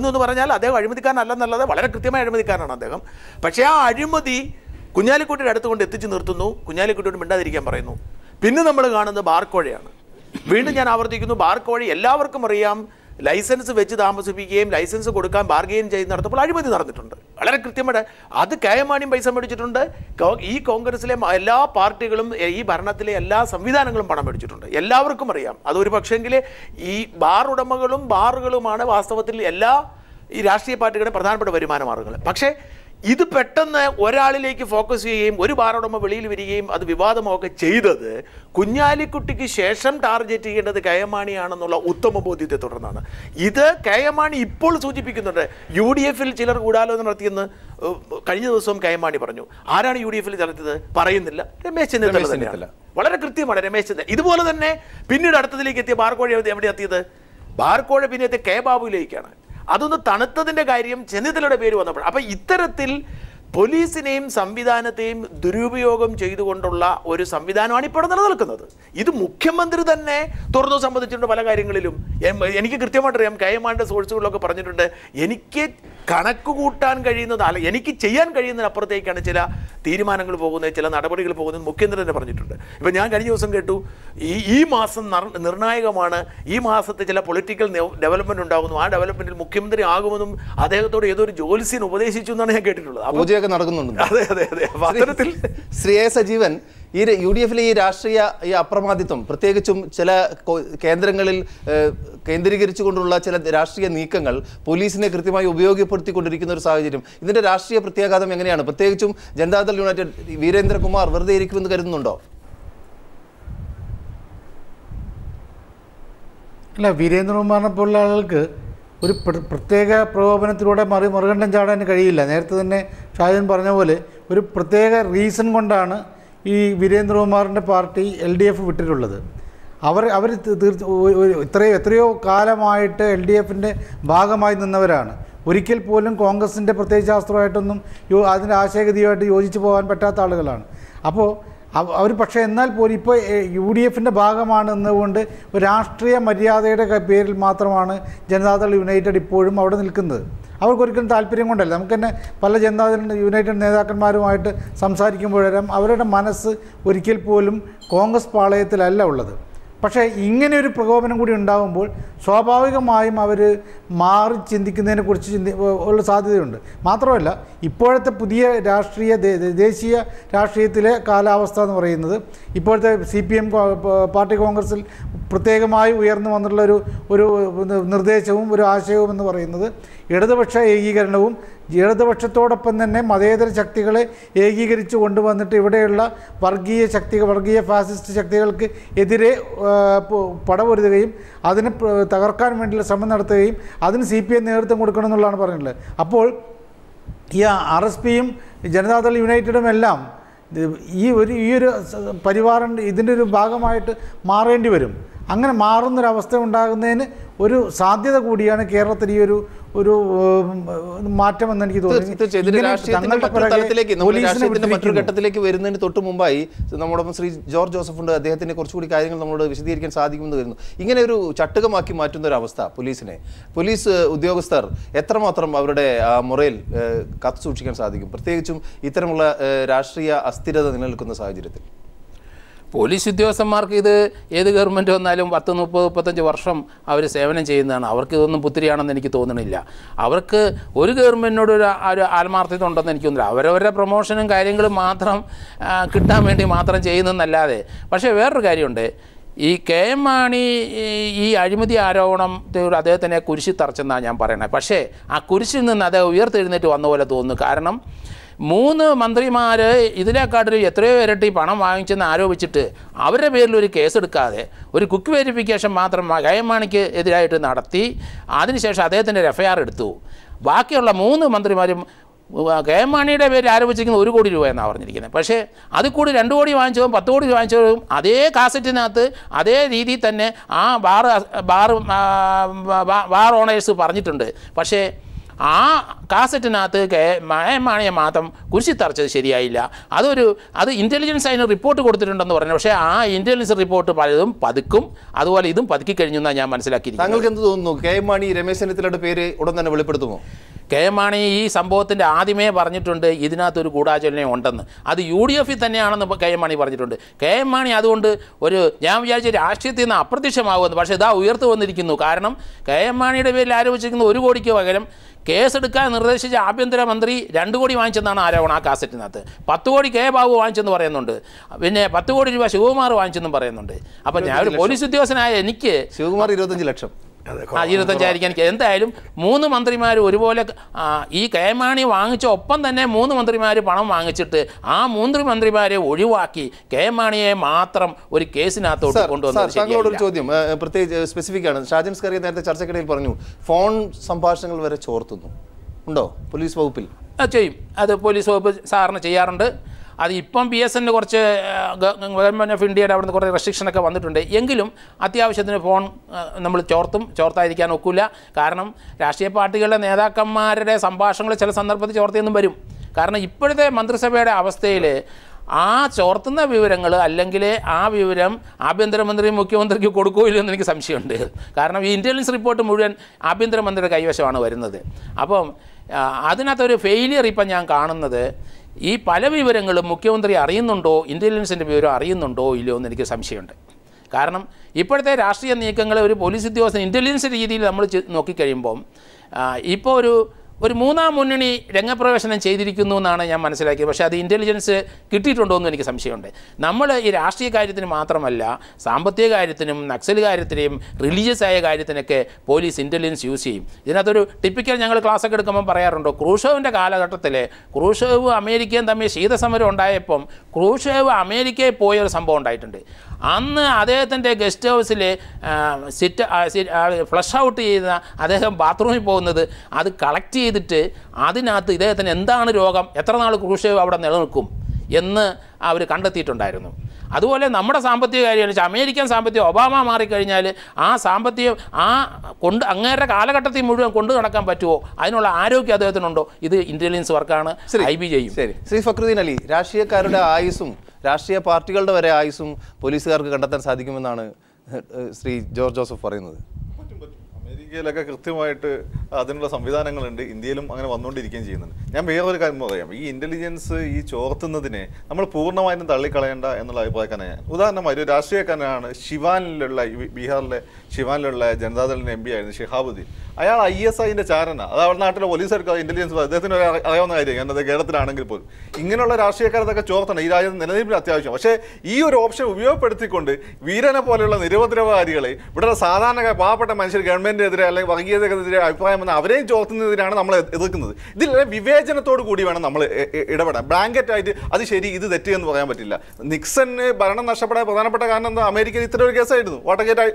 എന്ന് പറഞ്ഞാൽ അദ്ദേഹം അഴിമതിക്കാരനല്ലെന്നുള്ളത് വളരെ കൃത്യമായ അഴിമതിക്കാരനാണ് അദ്ദേഹം. പക്ഷേ ആ അഴിമതി കുഞ്ഞാലിക്കുട്ടിയുടെ അടുത്ത് കൊണ്ട് എത്തിച്ചു നിർത്തുന്നു. കുഞ്ഞാലിക്കുട്ടിയോട് മിണ്ടാതിരിക്കാൻ പറയുന്നു. പിന്നെ നമ്മൾ കാണുന്നത് ബാർക്കോഴയാണ്. വീണ്ടും ഞാൻ ആവർത്തിക്കുന്നു, ബാർക്കോഴ എല്ലാവർക്കും അറിയാം. ലൈസൻസ് വെച്ച് താമസിപ്പിക്കുകയും ലൈസൻസ് കൊടുക്കാൻ ബാർഗെയിൻ ചെയ്ത് നടത്തുമ്പോൾ അഴിമതി നടന്നിട്ടുണ്ട്. വളരെ കൃത്യമായിട്ട് അത് KM മാണിയും പൈസ മേടിച്ചിട്ടുണ്ട്. ഈ കോൺഗ്രസിലെ എല്ലാ പാർട്ടികളും ഈ ഭരണത്തിലെ എല്ലാ സംവിധാനങ്ങളും പണം മേടിച്ചിട്ടുണ്ട്. എല്ലാവർക്കും അറിയാം. അതൊരു പക്ഷെങ്കിൽ ഈ ബാർ ഉടമകളും ബാറുകളുമാണ് വാസ്തവത്തിൽ ഈ രാഷ്ട്രീയ പാർട്ടികളുടെ പ്രധാനപ്പെട്ട വരുമാന മാർഗ്ഗങ്ങൾ. പക്ഷേ ഇത് പെട്ടെന്ന് ഒരാളിലേക്ക് ഫോക്കസ് ചെയ്യുകയും ഒരു ബാറുടമ വെളിയിൽ വരികയും അത് വിവാദമൊക്കെ ചെയ്തത് കുഞ്ഞാലിക്കുട്ടിക്ക് ശേഷം ടാർഗറ്റ് ചെയ്യേണ്ടത് KM മാണിയാണെന്നുള്ള ഉത്തമ ബോധ്യത്തെ തുടർന്നാണ്. ഇത് KM മാണി ഇപ്പോൾ സൂചിപ്പിക്കുന്നുണ്ട്. UDF-ൽ ചിലർ ഗൂഢാലോചന നടത്തിയെന്ന് കഴിഞ്ഞ ദിവസവും KM മാണി പറഞ്ഞു. ആരാണ് UDF-ൽ നടത്തിയത് പറയുന്നില്ല. രമേശ് ചെന്നിത്തല തന്നെയാണ്. വളരെ കൃത്യമാണ് രമേശ് ചെന്നിത്തല. ഇതുപോലെ തന്നെ പിന്നീട് അടുത്തതിലേക്ക് എത്തിയ ബാർക്കോഴ എവിടെ എത്തിയത്? ബാർക്കോഴ പിന്നെ എത്തിയ K ബാബുവിലേക്കാണ്. അതൊന്ന് തണുത്തതിൻ്റെ കാര്യം ചെന്നിത്തലയുടെ പേര് വന്നപ്പോൾ. അപ്പോൾ ഇത്തരത്തിൽ പോലീസിനെയും സംവിധാനത്തെയും ദുരുപയോഗം ചെയ്തുകൊണ്ടുള്ള ഒരു സംവിധാനമാണ് ഇപ്പോൾ നിലനിൽക്കുന്നത്. ഇത് മുഖ്യമന്ത്രി തന്നെ തുറന്നു സംബന്ധിച്ചിട്ടുണ്ട് പല കാര്യങ്ങളിലും. എനിക്ക് കൃത്യമായിട്ടറിയാം, KM മാണിയുടെ സോഴ്സുകളിലൊക്കെ പറഞ്ഞിട്ടുണ്ട്, എനിക്ക് കണക്ക് കൂട്ടാൻ കഴിയുന്നത് അല്ല, എനിക്ക് ചെയ്യാൻ കഴിയുന്നതിനപ്പുറത്തേക്കാണ് ചില തീരുമാനങ്ങൾ പോകുന്നത്, ചില നടപടികൾ പോകുന്നത് മുഖ്യമന്ത്രി തന്നെ പറഞ്ഞിട്ടുണ്ട്. ഇപ്പം ഞാൻ കഴിഞ്ഞ ദിവസം കേട്ടു, ഈ മാസം നിർണായകമാണ്, ഈ മാസത്തെ ചില പൊളിറ്റിക്കൽ ഡെവലപ്മെൻറ്റ് ഉണ്ടാകുന്നു, ആ ഡെവലപ്മെൻറ്റിൽ മുഖ്യമന്ത്രി ആകുമെന്നും അദ്ദേഹത്തോട് ഏതൊരു ജോലിസിന് ഉപദേശിച്ചു എന്നാണ് ഞാൻ കേട്ടിട്ടുള്ളത്. നടക്കുന്നുണ്ട്. അതെ അതെ അതെ. അത്തരത്തിൽ ശ്രീ എ സജീവൻ, ഈ UDF-ലെ ഈ രാഷ്ട്രീയ അപ്രമാദിത്വം, പ്രത്യേകിച്ചും ചില കേന്ദ്രങ്ങളിൽ കേന്ദ്രീകരിച്ചുകൊണ്ടുള്ള ചില രാഷ്ട്രീയ നീക്കങ്ങൾ പോലീസിനെ കൃത്യമായി ഉപയോഗപ്പെടുത്തിക്കൊണ്ടിരിക്കുന്ന ഒരു സാഹചര്യം, ഇതിൻ്റെ രാഷ്ട്രീയ പ്രത്യാഘാതം എങ്ങനെയാണ്? പ്രത്യേകിച്ചും ജനതാദൾ യുണൈറ്റഡ് വീരേന്ദ്രകുമാർ വെറുതെ ഇരിക്കുമെന്ന് കരുതുന്നുണ്ടോ? അല്ല, വീരേന്ദ്രകുമാറിനെ പോലുള്ള ആളുകൾക്ക് ഒരു പ്രത്യേക പ്രകോപനത്തിലൂടെ മറുകണ്ഠം ചാടാൻ കഴിയില്ല. നേരത്തെ തന്നെ ഷാജൻ പറഞ്ഞ പോലെ ഒരു പ്രത്യേക റീസൺ കൊണ്ടാണ് ഈ വീരേന്ദ്രകുമാറിൻ്റെ പാർട്ടി LDF വിട്ടിട്ടുള്ളത്. അവർ എത്രയോ കാലമായിട്ട് LDFൻ്റെ ഭാഗമായി നിന്നവരാണ്. ഒരിക്കൽ പോലും കോൺഗ്രസിൻ്റെ പ്രത്യയശാസ്ത്രമായിട്ടൊന്നും അതിൻ്റെ ആശയഗതിയുമായിട്ട് യോജിച്ച് പോകാൻ പറ്റാത്ത ആളുകളാണ്. അപ്പോൾ അവർ പക്ഷേ എന്നാൽ പോലും ഇപ്പോൾ UDFൻ്റെ ഭാഗമാണ് എന്നതുകൊണ്ട് ഒരു രാഷ്ട്രീയ മര്യാദയുടെ പേരിൽ മാത്രമാണ് ജനതാദൾ യുണൈറ്റഡ് ഇപ്പോഴും അവിടെ നിൽക്കുന്നത്. അവർക്കൊരിക്കലും താല്പര്യം കൊണ്ടല്ല. നമുക്ക് തന്നെ പല ജനതാദൾ യുണൈറ്റഡ് നേതാക്കന്മാരുമായിട്ട് സംസാരിക്കുമ്പോഴേക്കും അവരുടെ മനസ്സ് ഒരിക്കൽ പോലും കോൺഗ്രസ് പാളയത്തിലല്ല ഉള്ളത്. പക്ഷേ ഇങ്ങനെ ഒരു പ്രകോപനം കൂടി ഉണ്ടാകുമ്പോൾ സ്വാഭാവികമായും അവർ മാറി ചിന്തിക്കുന്നതിനെക്കുറിച്ച് ഉള്ള സാധ്യതയുണ്ട്. മാത്രമല്ല ഇപ്പോഴത്തെ പുതിയ ദേശീയ രാഷ്ട്രീയത്തിലെ കാലാവസ്ഥ എന്ന് പറയുന്നത് ഇപ്പോഴത്തെ CPM പാർട്ടി കോൺഗ്രസിൽ പ്രത്യേകമായി ഉയർന്നു വന്നിട്ടുള്ള ഒരു നിർദ്ദേശവും ഒരു ആശയവും എന്ന് പറയുന്നത് ഇടതുപക്ഷ ഏകീകരണവും ഇടതുപക്ഷത്തോടൊപ്പം തന്നെ മതേതര ശക്തികളെ ഏകീകരിച്ച് കൊണ്ടുവന്നിട്ട് ഇവിടെയുള്ള വർഗീയ ഫാസിസ്റ്റ് ശക്തികൾക്ക് എതിരെ പടപൊരുതുകയും അതിനെ തകർക്കാൻ വേണ്ടിയുള്ള ശ്രമം നടത്തുകയും അതിന് CPM നേതൃത്വം കൊടുക്കണം എന്നുള്ളതാണ് പറഞ്ഞിട്ടുള്ളത്. അപ്പോൾ ഈ RSPയും ജനതാദൾ യുണൈറ്റഡും എല്ലാം ഈ ഒരു പരിവാറിൻ്റെ ഇതിൻ്റെ ഒരു ഭാഗമായിട്ട് മാറേണ്ടി വരും. അങ്ങനെ മാറുന്നൊരവസ്ഥ ഉണ്ടാകുന്നതിന് ഒരു സാധ്യത കൂടിയാണ് കേരളത്തിൽ ഈ ഒരു മാറ്റമെന്ന് എനിക്ക് തോന്നുന്നു. മറ്റൊരു ഘട്ടത്തിലേക്ക് വരുന്നതിന് തൊട്ട് മുമ്പായി നമ്മോടൊപ്പം ശ്രീ ജോർജ് ജോസഫ് ഉണ്ട്. അദ്ദേഹത്തിന് കുറച്ചുകൂടി കാര്യങ്ങൾ നമ്മളോട് വിശദീകരിക്കാൻ സാധിക്കുമെന്ന് വരുന്നു. ഇങ്ങനെ ഒരു ചട്ടുകമാക്കി മാറ്റുന്ന ഒരു അവസ്ഥ പോലീസ് ഉദ്യോഗസ്ഥർ എത്രമാത്രം അവരുടെ മൊറയിൽ കാത്തു സൂക്ഷിക്കാൻ സാധിക്കും, പ്രത്യേകിച്ചും ഇത്തരമുള്ള രാഷ്ട്രീയ അസ്ഥിരത നിലനിൽക്കുന്ന സാഹചര്യത്തിൽ? പോലീസ് ഉദ്യോഗസ്ഥന്മാർക്ക് ഇത് ഏത് ഗവൺമെൻറ് വന്നാലും 10-30-35 വർഷം അവർ സേവനം ചെയ്യുന്നതാണ്. അവർക്ക് ഇതൊന്നും പുത്തിരിയാണെന്ന് എനിക്ക് തോന്നുന്നില്ല. അവർക്ക് ഒരു ഗവൺമെൻറ്റിനോട് ഒരു ആത്മാർത്ഥത ഉണ്ടെന്ന് എനിക്ക് തോന്നുന്നില്ല. അവരവരുടെ പ്രൊമോഷനും കാര്യങ്ങളും മാത്രം കിട്ടാൻ വേണ്ടി മാത്രം ചെയ്യുന്നതെന്നല്ലാതെ. പക്ഷേ വേറൊരു കാര്യമുണ്ട്. ഈ KM മാണി ഈ അഴിമതി ആരോപണം അദ്ദേഹത്തിനെ കുരിശിൽ തറച്ചെന്നാണ് ഞാൻ പറയണത്. പക്ഷേ ആ കുരിശിൽ നിന്ന് അദ്ദേഹം ഉയർത്തെഴുന്നേറ്റ് വന്ന പോലെ തോന്നുന്നു. കാരണം 3 മന്ത്രിമാർ ഇതിനെക്കാട്ടിലും എത്രയോ ഇരട്ടി പണം വാങ്ങിച്ചെന്ന് ആരോപിച്ചിട്ട് അവരുടെ പേരിൽ ഒരു കേസെടുക്കാതെ ഒരു കുക്ക് വെരിഫിക്കേഷൻ മാത്രം KM മാണിക്ക് എതിരായിട്ട് നടത്തി അതിനുശേഷം അദ്ദേഹത്തിൻ്റെ FIR എടുത്തു. ബാക്കിയുള്ള 3 മന്ത്രിമാരും KM മാണിയുടെ പേരിൽ ആരോപിച്ചിരിക്കുന്ന 1 കോടി രൂപ എന്നാണ് പറഞ്ഞിരിക്കുന്നത്. പക്ഷേ അത് കൂടി 2 കോടി വാങ്ങിച്ചതും 10 കോടി വാങ്ങിച്ചതും അതേ കാസറ്റിനകത്ത് അതേ രീതിയിൽ തന്നെ ആ ബാർ ഓണേഴ്സ് പറഞ്ഞിട്ടുണ്ട്. പക്ഷേ ആ കാസറ്റിനകത്ത് KM മാണിയെ മാത്രം കുരിശിൽ തറച്ചത് ശരിയായില്ല. അത് ഇൻ്റലിജൻസ് അതിന് റിപ്പോർട്ട് കൊടുത്തിട്ടുണ്ടെന്ന് പറഞ്ഞു. പക്ഷേ ആ ഇൻ്റലിജൻസ് റിപ്പോർട്ട് പലതും പതുക്കും, അതുപോലെ ഇതും പതുക്കി കഴിഞ്ഞു എന്നാണ് ഞാൻ മനസ്സിലാക്കിയിരിക്കുന്നത്. താങ്കൾക്ക് എന്ത് തോന്നുന്നു? KM മാണി രമേശ് ചെന്നിത്തലയുടെ പേര് ഉടൻ തന്നെ വെളിപ്പെടുത്തുമോ? KM മാണി ഈ സംഭവത്തിൻ്റെ ആദ്യമേ പറഞ്ഞിട്ടുണ്ട് ഇതിനകത്തൊരു ഗൂഢാലോചന ഉണ്ടെന്ന്. അത് UDF തന്നെയാണെന്ന് KM മാണി പറഞ്ഞിട്ടുണ്ട്. KM മാണി അതുകൊണ്ട് ഞാൻ വിചാരിച്ച രാഷ്ട്രീയത്തിൽ നിന്ന് അപ്രത്യക്ഷമാകുമെന്ന്. പക്ഷേ ഇതാ ഉയർത്തു വന്നിരിക്കുന്നു. കാരണം KM മാണിയുടെ പേരിൽ ആരോപിച്ചിരിക്കുന്ന 1 കോടിക്ക് പകരം കേസെടുക്കാൻ നിർദ്ദേശിച്ച ആഭ്യന്തരമന്ത്രി 2 കോടി വാങ്ങിച്ചെന്നാണ് ആരോപണം. ആ കാസറ്റിനകത്ത് 10 കോടി K ബാബു വാങ്ങിച്ചെന്ന് പറയുന്നുണ്ട്. പിന്നെ 10 കോടി രൂപ ശിവകുമാർ വാങ്ങിച്ചെന്നും പറയുന്നുണ്ട്. അപ്പം ഞാൻ ഒരു പോലീസ് ഉദ്യോഗസ്ഥനായ എനിക്ക് ശിവകുമാർ 25 ലക്ഷം 25 ആയിരിക്കും. എനിക്ക് എന്തായാലും 3 മന്ത്രിമാർ ഒരുപോലെ ഈ KM മാണി വാങ്ങിച്ച ഒപ്പം തന്നെ 3 മന്ത്രിമാർ പണം വാങ്ങിച്ചിട്ട് ആ 3 മന്ത്രിമാരെ ഒഴിവാക്കി KM മാണിയെ മാത്രം ഒരു കേസിനകത്തോട്ട് കൊണ്ടുവന്നത്. താങ്കളോടൊരു ചോദ്യം പ്രത്യേകിച്ച് സ്പെസിഫിക് ആണ്. ഷാജൻ സ്കറിയ നേരത്തെ ചർച്ചക്കിടയിൽ പറഞ്ഞു ഫോൺ സംഭാഷണങ്ങൾ വരെ ചോർത്തുന്നു. ഉണ്ടോ പോലീസ് വകുപ്പിൽ? ചെയ്യും. അത് പോലീസ് വകുപ്പ് സാറിന് ചെയ്യാറുണ്ട്. അത് ഇപ്പം BSN കുറച്ച് ഗവൺമെൻറ് ഓഫ് ഇന്ത്യയുടെ അവിടുന്ന് കുറേ റെസ്ട്രിക്ഷനൊക്കെ വന്നിട്ടുണ്ട്. എങ്കിലും അത്യാവശ്യത്തിന് ഫോൺ നമ്മൾ ചോർത്താതിരിക്കാൻ ഒക്കില്ല. കാരണം രാഷ്ട്രീയ പാർട്ടികളുടെ നേതാക്കന്മാരുടെ സംഭാഷണങ്ങൾ ചില സന്ദർഭത്തിൽ ചോർത്തിയെന്നും വരും. കാരണം ഇപ്പോഴത്തെ മന്ത്രിസഭയുടെ അവസ്ഥയിൽ ആ ചോർത്തുന്ന വിവരങ്ങൾ അല്ലെങ്കിൽ ആ വിവരം ആഭ്യന്തരമന്ത്രി മുഖ്യമന്ത്രിക്ക് കൊടുക്കുകയില്ലെന്ന് എനിക്ക് സംശയമുണ്ട്. കാരണം ഈ ഇൻ്റലിജൻസ് റിപ്പോർട്ട് മുഴുവൻ ആഭ്യന്തരമന്ത്രിയുടെ കൈവശമാണ് വരുന്നത്. അപ്പം അതിനകത്തൊരു ഫെയിലിയർ ഇപ്പം ഞാൻ കാണുന്നത് ഈ പല വിവരങ്ങളും മുഖ്യമന്ത്രി അറിയുന്നുണ്ടോ, ഇൻ്റലിജൻസിൻ്റെ വിവരം അറിയുന്നുണ്ടോ ഇല്ലയോ എന്ന് എനിക്ക് സംശയമുണ്ട്. കാരണം ഇപ്പോഴത്തെ രാഷ്ട്രീയ നീക്കങ്ങൾ ഒരു പോലീസ് ഉദ്യോഗസ്ഥൻ ഇൻ്റലിജൻസ് രീതിയിൽ നമ്മൾ നോക്കിക്കഴിയുമ്പം ഇപ്പോൾ ഒരു 3ാം മുന്നണി രംഗപ്രവേശനം ചെയ്തിരിക്കുന്നു എന്നാണ് ഞാൻ മനസ്സിലാക്കിയത്. പക്ഷേ അത് ഇൻ്റലിജൻസ് കിട്ടിയിട്ടുണ്ടോ എന്നും എനിക്ക് സംശയമുണ്ട്. നമ്മൾ ഈ രാഷ്ട്രീയ കാര്യത്തിന് മാത്രമല്ല സാമ്പത്തിക കാര്യത്തിനും നക്സൽ കാര്യത്തിനും റിലീജിയസ് ആയ കാര്യത്തിനൊക്കെ പോലീസ് ഇൻ്റലിജൻസ് യൂസ് ചെയ്യും. ഇതിനകത്തൊരു ടിപ്പിക്കൽ ഞങ്ങൾ ക്ലാസ്സൊക്കെ എടുക്കുമ്പോൾ പറയാറുണ്ടോ, ക്രൂഷേവിൻ്റെ കാലഘട്ടത്തിൽ ക്രൂഷേവ് അമേരിക്കയും തമ്മിൽ ശീതസമരം ഉണ്ടായപ്പം ക്രൂഷേവ് അമേരിക്കയിൽ പോയൊരു സംഭവം ഉണ്ടായിട്ടുണ്ട്. അന്ന് അദ്ദേഹത്തിൻ്റെ ഗസ്റ്റ് ഹൗസിൽ ഫ്ലഷ് ഔട്ട് ചെയ്യുന്ന അദ്ദേഹം ബാത്റൂമിൽ പോകുന്നത് അത് കളക്ട് ചെയ്തിട്ട് അതിനകത്ത് ഇദ്ദേഹത്തിന് എന്താണ് രോഗം, എത്ര നാൾ ക്രൂഷേവ് അവിടെ നിലനിൽക്കും എന്ന് അവർ കണ്ടെത്തിയിട്ടുണ്ടായിരുന്നു. അതുപോലെ നമ്മുടെ സാമ്പത്തിക കാര്യമെന്ന് വെച്ചാൽ അമേരിക്കൻ സാമ്പത്തികം ഒബാമ മാറിക്കഴിഞ്ഞാൽ ആ സാമ്പത്തികം അങ്ങേരുടെ കാലഘട്ടത്തിൽ മുഴുവൻ കൊണ്ടു നടക്കാൻ പറ്റുമോ? അതിനുള്ള ആരോഗ്യം അദ്ദേഹത്തിനുണ്ടോ? ഇത് ഇൻ്റലിജൻസ് വർക്കാണ്, IB ചെയ്യും. ശരി, ശ്രീ ഫക്രുദ്ദീൻ അലി, രാഷ്ട്രീയക്കാരുടെ ആയുസ്സും രാഷ്ട്രീയ പാർട്ടികളുടെ വരെ ആയുസ്സും പോലീസുകാർക്ക് കണ്ടെത്താൻ സാധിക്കുമെന്നാണ് ശ്രീ ജോർജ് ജോസഫ് പറയുന്നത്. അമേരിക്കയിലൊക്കെ കൃത്യമായിട്ട് അതിനുള്ള സംവിധാനങ്ങളുണ്ട്, ഇന്ത്യയിലും അങ്ങനെ വന്നുകൊണ്ടിരിക്കുകയും ചെയ്യുന്നുണ്ട്. ഞാൻ വേറൊരു കാര്യം പറയാം, ഈ ഇൻ്റലിജൻസ് ഈ ചോർത്തുന്നതിനെ നമ്മൾ പൂർണ്ണമായിട്ടും തള്ളിക്കളയേണ്ട എന്നുള്ള അഭിപ്രായക്കാരനാണ് ഞാൻ. ഉദാഹരണമായി ഒരു രാഷ്ട്രീയക്കാരനാണ് ഷിവാനിലുള്ള ബീഹാറിലെ ഷിവാനിലുള്ള ജനതാദളിൻ്റെ MP ആയിരുന്നു ഷിഹാബുദ്ദീൻ. അയാൾ ISIൻ്റെ ചാരനാണ്. അത് അവരുടെ നാട്ടിലെ പോലീസുകാർക്ക് ഇന്റലിജൻസ് അദ്ദേഹത്തിന് അറിയാവുന്ന കാര്യമാണ്. അത് കേരളത്തിലാണെങ്കിൽ പോലും ഇങ്ങനെയുള്ള രാഷ്ട്രീയക്കാരതൊക്കെ ചോർത്തണം, ഈ രാജ്യത്ത് നിലനിൽപ്പിന് അത്യാവശ്യം. പക്ഷേ ഈ ഒരു ഓപ്ഷൻ ഉപയോഗപ്പെടുത്തിക്കൊണ്ട് വീരനെ പോലെയുള്ള നിരപദ്രവകാരികളെ ഇവിടെ സാധാരണ പാവപ്പെട്ട മനുഷ്യർ ഗവൺമെന്റിനെതിരെ അല്ലെങ്കിൽ വർഗീയതക്കെതിരെ അഭിപ്രായം വന്ന് അവരെയും ചോർത്തുന്നതിനാണ് നമ്മൾ എതിർക്കുന്നത്. ഇതിൽ വിവേചനത്തോടു കൂടി വേണം നമ്മൾ ഇടപെടാൻ. ബ്ലാങ്കറ്റ് ആയിട്ട് അത് ശരി ഇത് തെറ്റ് എന്ന് പറയാൻ പറ്റില്ല. നിക്സന് ഭരണം നഷ്ടപ്പെടാൻ പ്രധാനപ്പെട്ട കാരണം എന്താ? അമേരിക്കയിൽ ഇത്തരം ഒരു കേസായിരുന്നു, വാട്ടർഗേറ്റ്.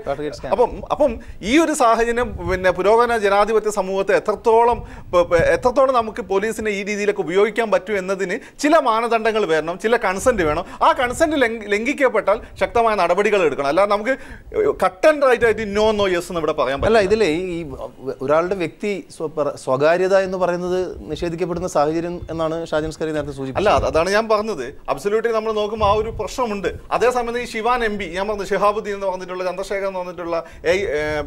അപ്പം ഈ ഒരു സാഹചര്യം പിന്നെ പുരോഗമന ജനാധിപത്യ സമൂഹത്തെ എത്രത്തോളം നമുക്ക് പോലീസിനെ ഈ രീതിയിലൊക്കെ ഉപയോഗിക്കാൻ പറ്റും എന്നതിന് ചില മാനദണ്ഡങ്ങൾ വേണം, ചില കൺസെന്റ് വേണം. ആ കൺസെന്റ് ലംഘിക്കപ്പെട്ടാൽ ശക്തമായ നടപടികൾ എടുക്കണം. അല്ലാതെ നമുക്ക് കട്ട് ആൻഡ് റൈറ്റ് ആയിട്ട് നോ യെസ് എന്ന് ഇവിടെ പറയാൻ പറ്റില്ല. ഇതിലെ ഈ ഒരാളുടെ വ്യക്തി സ്വകാര്യത എന്ന് പറയുന്നത് നിഷേധിക്കപ്പെടുന്ന സാഹചര്യം എന്നാണ് ഷാജൻ സ്കറി നേരത്തെ സൂചിപ്പിച്ചത്. അല്ല, അതാണ് ഞാൻ പറഞ്ഞത്. അബ്സല്യൂട്ട്ലി നമ്മൾ നോക്കുമ്പോൾ ആ ഒരു പ്രശ്നമുണ്ട്. അതേസമയം ഈ ഷിവാൻ MP, ഞാൻ പറഞ്ഞു ഷിഹാബുദ്ദീൻ എന്ന് പറഞ്ഞിട്ടുള്ള ചന്ദ്രശേഖർ എന്ന് പറഞ്ഞിട്ടുള്ള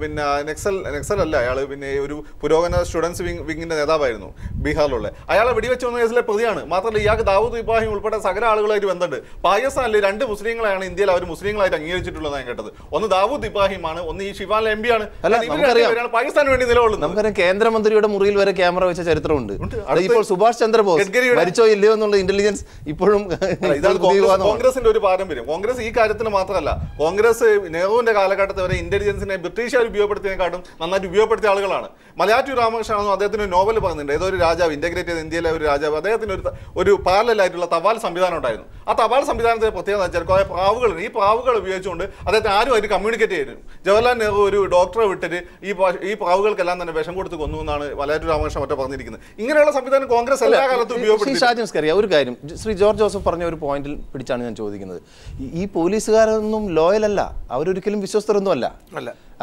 പിന്നെ നെക്സൽ അല്ല അയാൾ, പിന്നെ ഒരു പുരോഗമന സ്റ്റുഡൻസ് വിങ്ങിന്റെ നേതാവായിരുന്നു ബീഹാറിലുള്ള. അയാളെ വെടിവെച്ച് വന്ന കേസിലെ പ്രതിയാണ്. മാത്രമല്ല ഇയാൾക്ക് ദാവൂദ് ഇബ്രാഹിം ഉൾപ്പെടെ സകല ആളുകളായിട്ട് ബന്ധമുണ്ട്. പാകിസ്ഥാനിൽ 2 മുസ്ലിങ്ങളെയാണ് ഇന്ത്യയിൽ അവർ മുസ്ലിങ്ങളായിട്ട് അംഗീകരിച്ചിട്ടുള്ളത് ഞാൻ കേട്ടത്. ഒന്ന് ദാവൂദ് ഇബ്രാഹിമാണ്, ഒന്ന് ഈ ഷിവാൻ MP ആണ്. പാകിസ്ഥാന് വേണ്ടി നിലകൊള്ളുന്നത്. നമുക്കറിയാം, കേന്ദ്രമന്ത്രിയുടെ മുറിയിൽ വരെ ക്യാമറ വെച്ച ചരിത്രമുണ്ട്. ഇപ്പോൾ സുഭാഷ് ചന്ദ്രബോസ് മരിച്ചോ ഇല്ലയോ എന്നുള്ള ഇന്റലിജൻസ് ഇപ്പോഴും കോൺഗ്രസിന്റെ ഒരു പാരമ്പര്യം. കോൺഗ്രസ് ഈ കാര്യത്തിൽ മാത്രമല്ല, കോൺഗ്രസ് നെഹ്റുവിന്റെ കാലഘട്ടത്തിൽ വരെ ഇന്റലിജൻസിനെ ബ്രിട്ടീഷുകാർ ഉപയോഗപ്പെടുത്തിയതിനെക്കാട്ടും നന്നായിട്ട് ഉപയോഗപ്പെടുത്തിയ ആളുകളാണ്. മലയാറ്റൂർ രാമകൃഷ്ണൻ അദ്ദേഹത്തിന് നോവൽ പറഞ്ഞിട്ടുണ്ട്. ഏതൊരു രാജാവ്, ഇന്റഗ്രേറ്റ് ചെയ്ത ഇന്ത്യയിലെ ഒരു രാജാവ്, അദ്ദേഹത്തിന് ഒരു പാരലായിട്ടുള്ള തപാൽ സംവിധാനം ഉണ്ടായിരുന്നു. ആ തപാൽ സംവിധാനത്തെ പ്രത്യേകത വെച്ചാൽ കുറെ പ്രാവുകൾ, ഈ പ്രാവുകൾ ഉപയോഗിച്ചുകൊണ്ട് അദ്ദേഹത്തെ ആരും ആയിട്ട് കമ്മ്യൂണിക്കേറ്റ് ചെയ്തു. ജവഹർലാൽ നെഹ്റു ഒരു ഡോക്ടറെ വിട്ടിട്ട് ഈ പ്രാവുകൾക്കെല്ലാം തന്നെ വിഷം കൊടുത്ത് കൊന്നു എന്നാണ് മലയാറ്റൂർ രാമകൃഷ്ണൻ മറ്റേ പറഞ്ഞിരിക്കുന്നത്. ഇങ്ങനെയുള്ള സംവിധാനം കോൺഗ്രസ് എല്ലാ കാലത്തും ഉപയോഗപ്പെടുത്തി. ഒരു കാര്യം ശ്രീ ജോർജ് ജോസഫ് പറഞ്ഞ ഒരു പോയിന്റിൽ പിടിച്ചാണ് ഞാൻ ചോദിക്കുന്നത്. ഈ പോലീസുകാരൊന്നും ലോയൽ അല്ല, അവരൊരിക്കലും വിശ്വസ്തരൊന്നും അല്ല.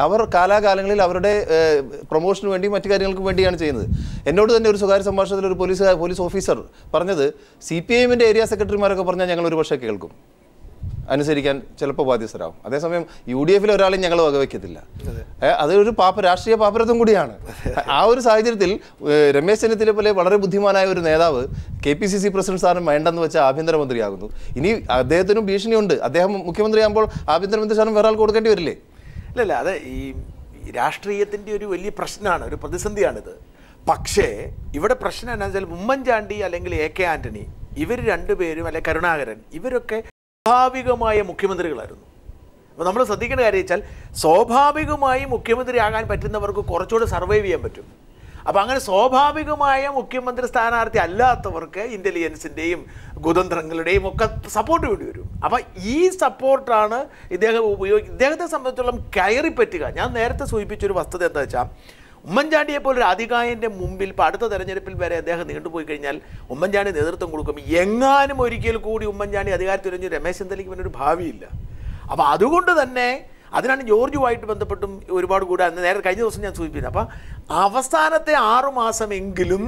അവർ കാലാകാലങ്ങളിൽ അവരുടെ പ്രൊമോഷന് വേണ്ടി മറ്റു കാര്യങ്ങൾക്ക് വേണ്ടിയാണ് ചെയ്യുന്നത്. എന്നോട് തന്നെ ഒരു സ്വകാര്യ സംഭാഷണത്തിൽ ഒരു പോലീസ് ഓഫീസർ പറഞ്ഞത്, CPIMന്റെ ഏരിയ സെക്രട്ടറിമാരൊക്കെ പറഞ്ഞാൽ ഞങ്ങൾ ഒരു പക്ഷേ കേൾക്കും, അനുസരിക്കാൻ ചിലപ്പോൾ ബാധ്യസ്ഥരാകും. അതേസമയം UDF-ൽ ഒരാളെയും ഞങ്ങൾ വകവയ്ക്കത്തില്ല. അതൊരു രാഷ്ട്രീയ പാപ്പരത്വം കൂടിയാണ്. ആ ഒരു സാഹചര്യത്തിൽ രമേശ് ചെന്നിത്തല പോലെ വളരെ ബുദ്ധിമാനായ ഒരു നേതാവ് KPCC പ്രസിഡന്റ് സ്ഥാനം വേണ്ടെന്ന് വെച്ചാൽ ആഭ്യന്തരമന്ത്രിയാകുന്നു. ഇനി അദ്ദേഹത്തിനും ഭീഷണിയുണ്ട്. അദ്ദേഹം മുഖ്യമന്ത്രിയാകുമ്പോൾ ആഭ്യന്തരമന്ത്രി സ്ഥാനം വേറെ ആൾ കൊടുക്കേണ്ടി വരില്ലേ? ഇല്ലല്ല, അത് ഈ രാഷ്ട്രീയത്തിൻ്റെ ഒരു വലിയ പ്രശ്നമാണ്, ഒരു പ്രതിസന്ധിയാണിത്. പക്ഷേ ഇവിടെ പ്രശ്നം എന്താ വെച്ചാൽ ഉമ്മൻചാണ്ടി അല്ലെങ്കിൽ AK ആന്റണി, ഇവർ രണ്ടുപേരും അല്ലെ കരുണാകരൻ, ഇവരൊക്കെ സ്വാഭാവികമായ മുഖ്യമന്ത്രികളായിരുന്നു. അപ്പോൾ നമ്മൾ ശ്രദ്ധിക്കേണ്ട കാര്യം വെച്ചാൽ സ്വാഭാവികമായി മുഖ്യമന്ത്രിയാകാൻ പറ്റുന്നവർക്ക് കുറച്ചുകൂടെ സർവൈവ് ചെയ്യാൻ പറ്റും. അപ്പോൾ അങ്ങനെ സ്വാഭാവികമായ മുഖ്യമന്ത്രി സ്ഥാനാർത്ഥി അല്ലാത്തവർക്ക് ഇൻ്റലിജൻസിൻ്റെയും കുതന്ത്രങ്ങളുടെയും ഒക്കെ സപ്പോർട്ട് വേണ്ടി വരും. അപ്പോൾ ഈ സപ്പോർട്ടാണ് ഇദ്ദേഹത്തെ സംബന്ധിച്ചോളം കയറിപ്പറ്റുക. ഞാൻ നേരത്തെ സൂചിപ്പിച്ചൊരു വസ്തുത എന്താ വെച്ചാൽ, ഉമ്മൻചാണ്ടിയെ പോലൊരു അധികായൻ്റെ മുമ്പിൽ ഇപ്പോൾ അടുത്ത തെരഞ്ഞെടുപ്പിൽ വരെ അദ്ദേഹം നീണ്ടുപോയി കഴിഞ്ഞാൽ ഉമ്മൻചാണ്ടി നേതൃത്വം കൊടുക്കും. എങ്ങാനും ഒരിക്കൽ കൂടി ഉമ്മൻചാണ്ടി അധികാരത്തിൽ കഴിഞ്ഞ് രമേശ് ചെന്നിത്തലയ്ക്ക് പിന്നെ ഒരു ഭാവിയില്ല. അപ്പോൾ അതുകൊണ്ട് തന്നെ അതിനാണ് ജോർജുമായിട്ട് ബന്ധപ്പെട്ടും ഒരുപാട് കൂടെ നേരെ കഴിഞ്ഞ ദിവസം ഞാൻ സൂചിപ്പിച്ചത്. അപ്പം അവസാനത്തെ 6 മാസമെങ്കിലും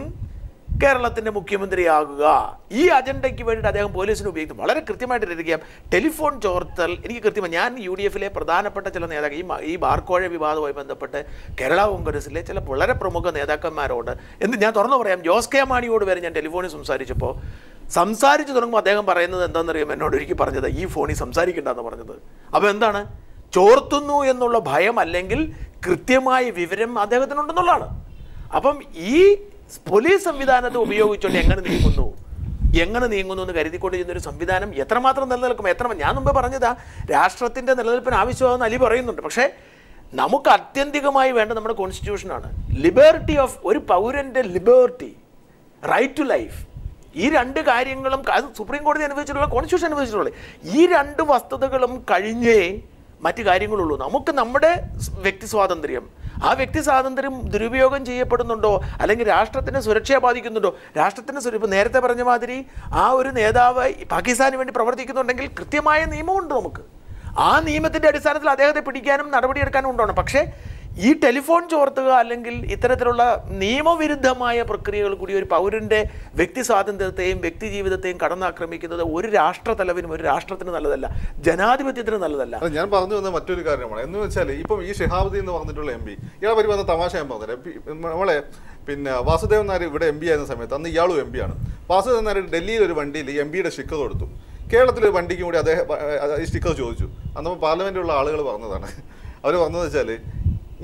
കേരളത്തിൻ്റെ മുഖ്യമന്ത്രിയാകുക, ഈ അജണ്ടയ്ക്ക് വേണ്ടിയിട്ട് അദ്ദേഹം പോലീസിനെ ഉപയോഗിക്കും. വളരെ കൃത്യമായിട്ട് ഇരിക്കാം. ടെലിഫോൺ ചോർത്തൽ എനിക്ക് കൃത്യമായി, ഞാൻ UDF-ലെ പ്രധാനപ്പെട്ട ചില നേതാക്കൾ ഈ ബാർക്കോഴ വിവാദവുമായി ബന്ധപ്പെട്ട് കേരള കോൺഗ്രസിലെ ചില വളരെ പ്രമുഖ നേതാക്കന്മാരോട് ഞാൻ തുറന്നു പറയാം, ജോസ് കെ മാണിയോട് വരെ ഞാൻ ടെലിഫോണിൽ സംസാരിച്ചു തുടങ്ങുമ്പോൾ അദ്ദേഹം പറയുന്നത് എന്താണെന്നറിയാം, എന്നോട് ഒരിക്കൽ പറഞ്ഞത്, ഈ ഫോണിൽ സംസാരിക്കേണ്ടെന്ന് പറഞ്ഞത്. അപ്പോൾ എന്താണ്, ചോർത്തുന്നു എന്നുള്ള ഭയം അല്ലെങ്കിൽ കൃത്യമായ വിവരം അദ്ദേഹത്തിനുണ്ടെന്നുള്ളതാണ്. അപ്പം ഈ പോലീസ് സംവിധാനത്തെ ഉപയോഗിച്ചുകൊണ്ട് എങ്ങനെ നീങ്ങുന്നു എന്ന് കരുതിക്കൊണ്ട് ചെയ്യുന്നൊരു സംവിധാനം എത്രമാത്രം നിലനിൽക്കും, ഞാൻ മുമ്പ് പറഞ്ഞതാ രാഷ്ട്രത്തിൻ്റെ നിലനിൽപ്പിന് ആവശ്യമാണെന്ന് അലി പറയുന്നുണ്ട്. പക്ഷേ നമുക്ക് അത്യന്തികമായി വേണ്ട നമ്മുടെ കോൺസ്റ്റിറ്റ്യൂഷനാണ്. ലിബർട്ടി ഓഫ് ഒരു പൗരൻ്റെ ലിബർട്ടി, റൈറ്റ് ടു ലൈഫ്. ഈ 2 കാര്യങ്ങളും അത് സുപ്രീം കോടതി അനുവദിച്ചിട്ടുള്ള, കോൺസ്റ്റിറ്റ്യൂഷൻ അനുവദിച്ചിട്ടുള്ളത്. ഈ 2 വസ്തുതകളും കഴിഞ്ഞേ മറ്റു കാര്യങ്ങളുള്ളൂ. നമുക്ക് നമ്മുടെ വ്യക്തി സ്വാതന്ത്ര്യം, ആ വ്യക്തി സ്വാതന്ത്ര്യം ദുരുപയോഗം ചെയ്യപ്പെടുന്നുണ്ടോ, അല്ലെങ്കിൽ രാഷ്ട്രത്തിന് സുരക്ഷയെ ബാധിക്കുന്നുണ്ടോ? രാഷ്ട്രത്തിന് ഇപ്പോൾ നേരത്തെ പറഞ്ഞ മാതിരി ആ ഒരു നേതാവ് പാകിസ്ഥാന് വേണ്ടി പ്രവർത്തിക്കുന്നുണ്ടെങ്കിൽ കൃത്യമായ നിയമമുണ്ട് നമുക്ക്. ആ നിയമത്തിൻ്റെ അടിസ്ഥാനത്തിൽ അദ്ദേഹത്തെ പിടിക്കാനും നടപടിയെടുക്കാനും ഉണ്ടാവണം. പക്ഷേ ഈ ടെലിഫോൺ ചോർത്തുക അല്ലെങ്കിൽ ഇത്തരത്തിലുള്ള നിയമവിരുദ്ധമായ പ്രക്രിയകൾ കൂടി ഒരു പൗരൻ്റെ വ്യക്തി സ്വാതന്ത്ര്യത്തെയും വ്യക്തി ജീവിതത്തെയും കടന്നാക്രമിക്കുന്നത് ഒരു രാഷ്ട്രതലവിനും ഒരു രാഷ്ട്രത്തിന് നല്ലതല്ല, ജനാധിപത്യത്തിന് നല്ലതല്ല. ഞാൻ പറഞ്ഞു വന്ന മറ്റൊരു കാര്യമാണ് എന്ന് വെച്ചാൽ ഇപ്പം ഈ ഷിഹാബുദ്ദീൻ എന്ന് പറഞ്ഞിട്ടുള്ള MP ഇയാളെ പറ്റി വന്ന തമാശ ഞാൻ പറഞ്ഞത്. നമ്മളെ പിന്നെ വാസുദേവൻ നായർ ഇവിടെ MP ആയിരുന്ന സമയത്ത് അന്ന് ഇയാളും MP ആണ്. വാസുദേവൻ നായർ ഡൽഹിയിൽ ഒരു വണ്ടിയിൽ MP-യുടെ സ്റ്റിക്കർ കൊടുത്തു. കേരളത്തിലൊരു വണ്ടിക്കും കൂടി അദ്ദേഹം ഈ സ്റ്റിക്കർ ചോദിച്ചു. അന്ന് പാർലമെൻറ്റിലുള്ള ആളുകൾ പറഞ്ഞതാണ്. അവർ പറഞ്ഞതെന്ന് വെച്ചാൽ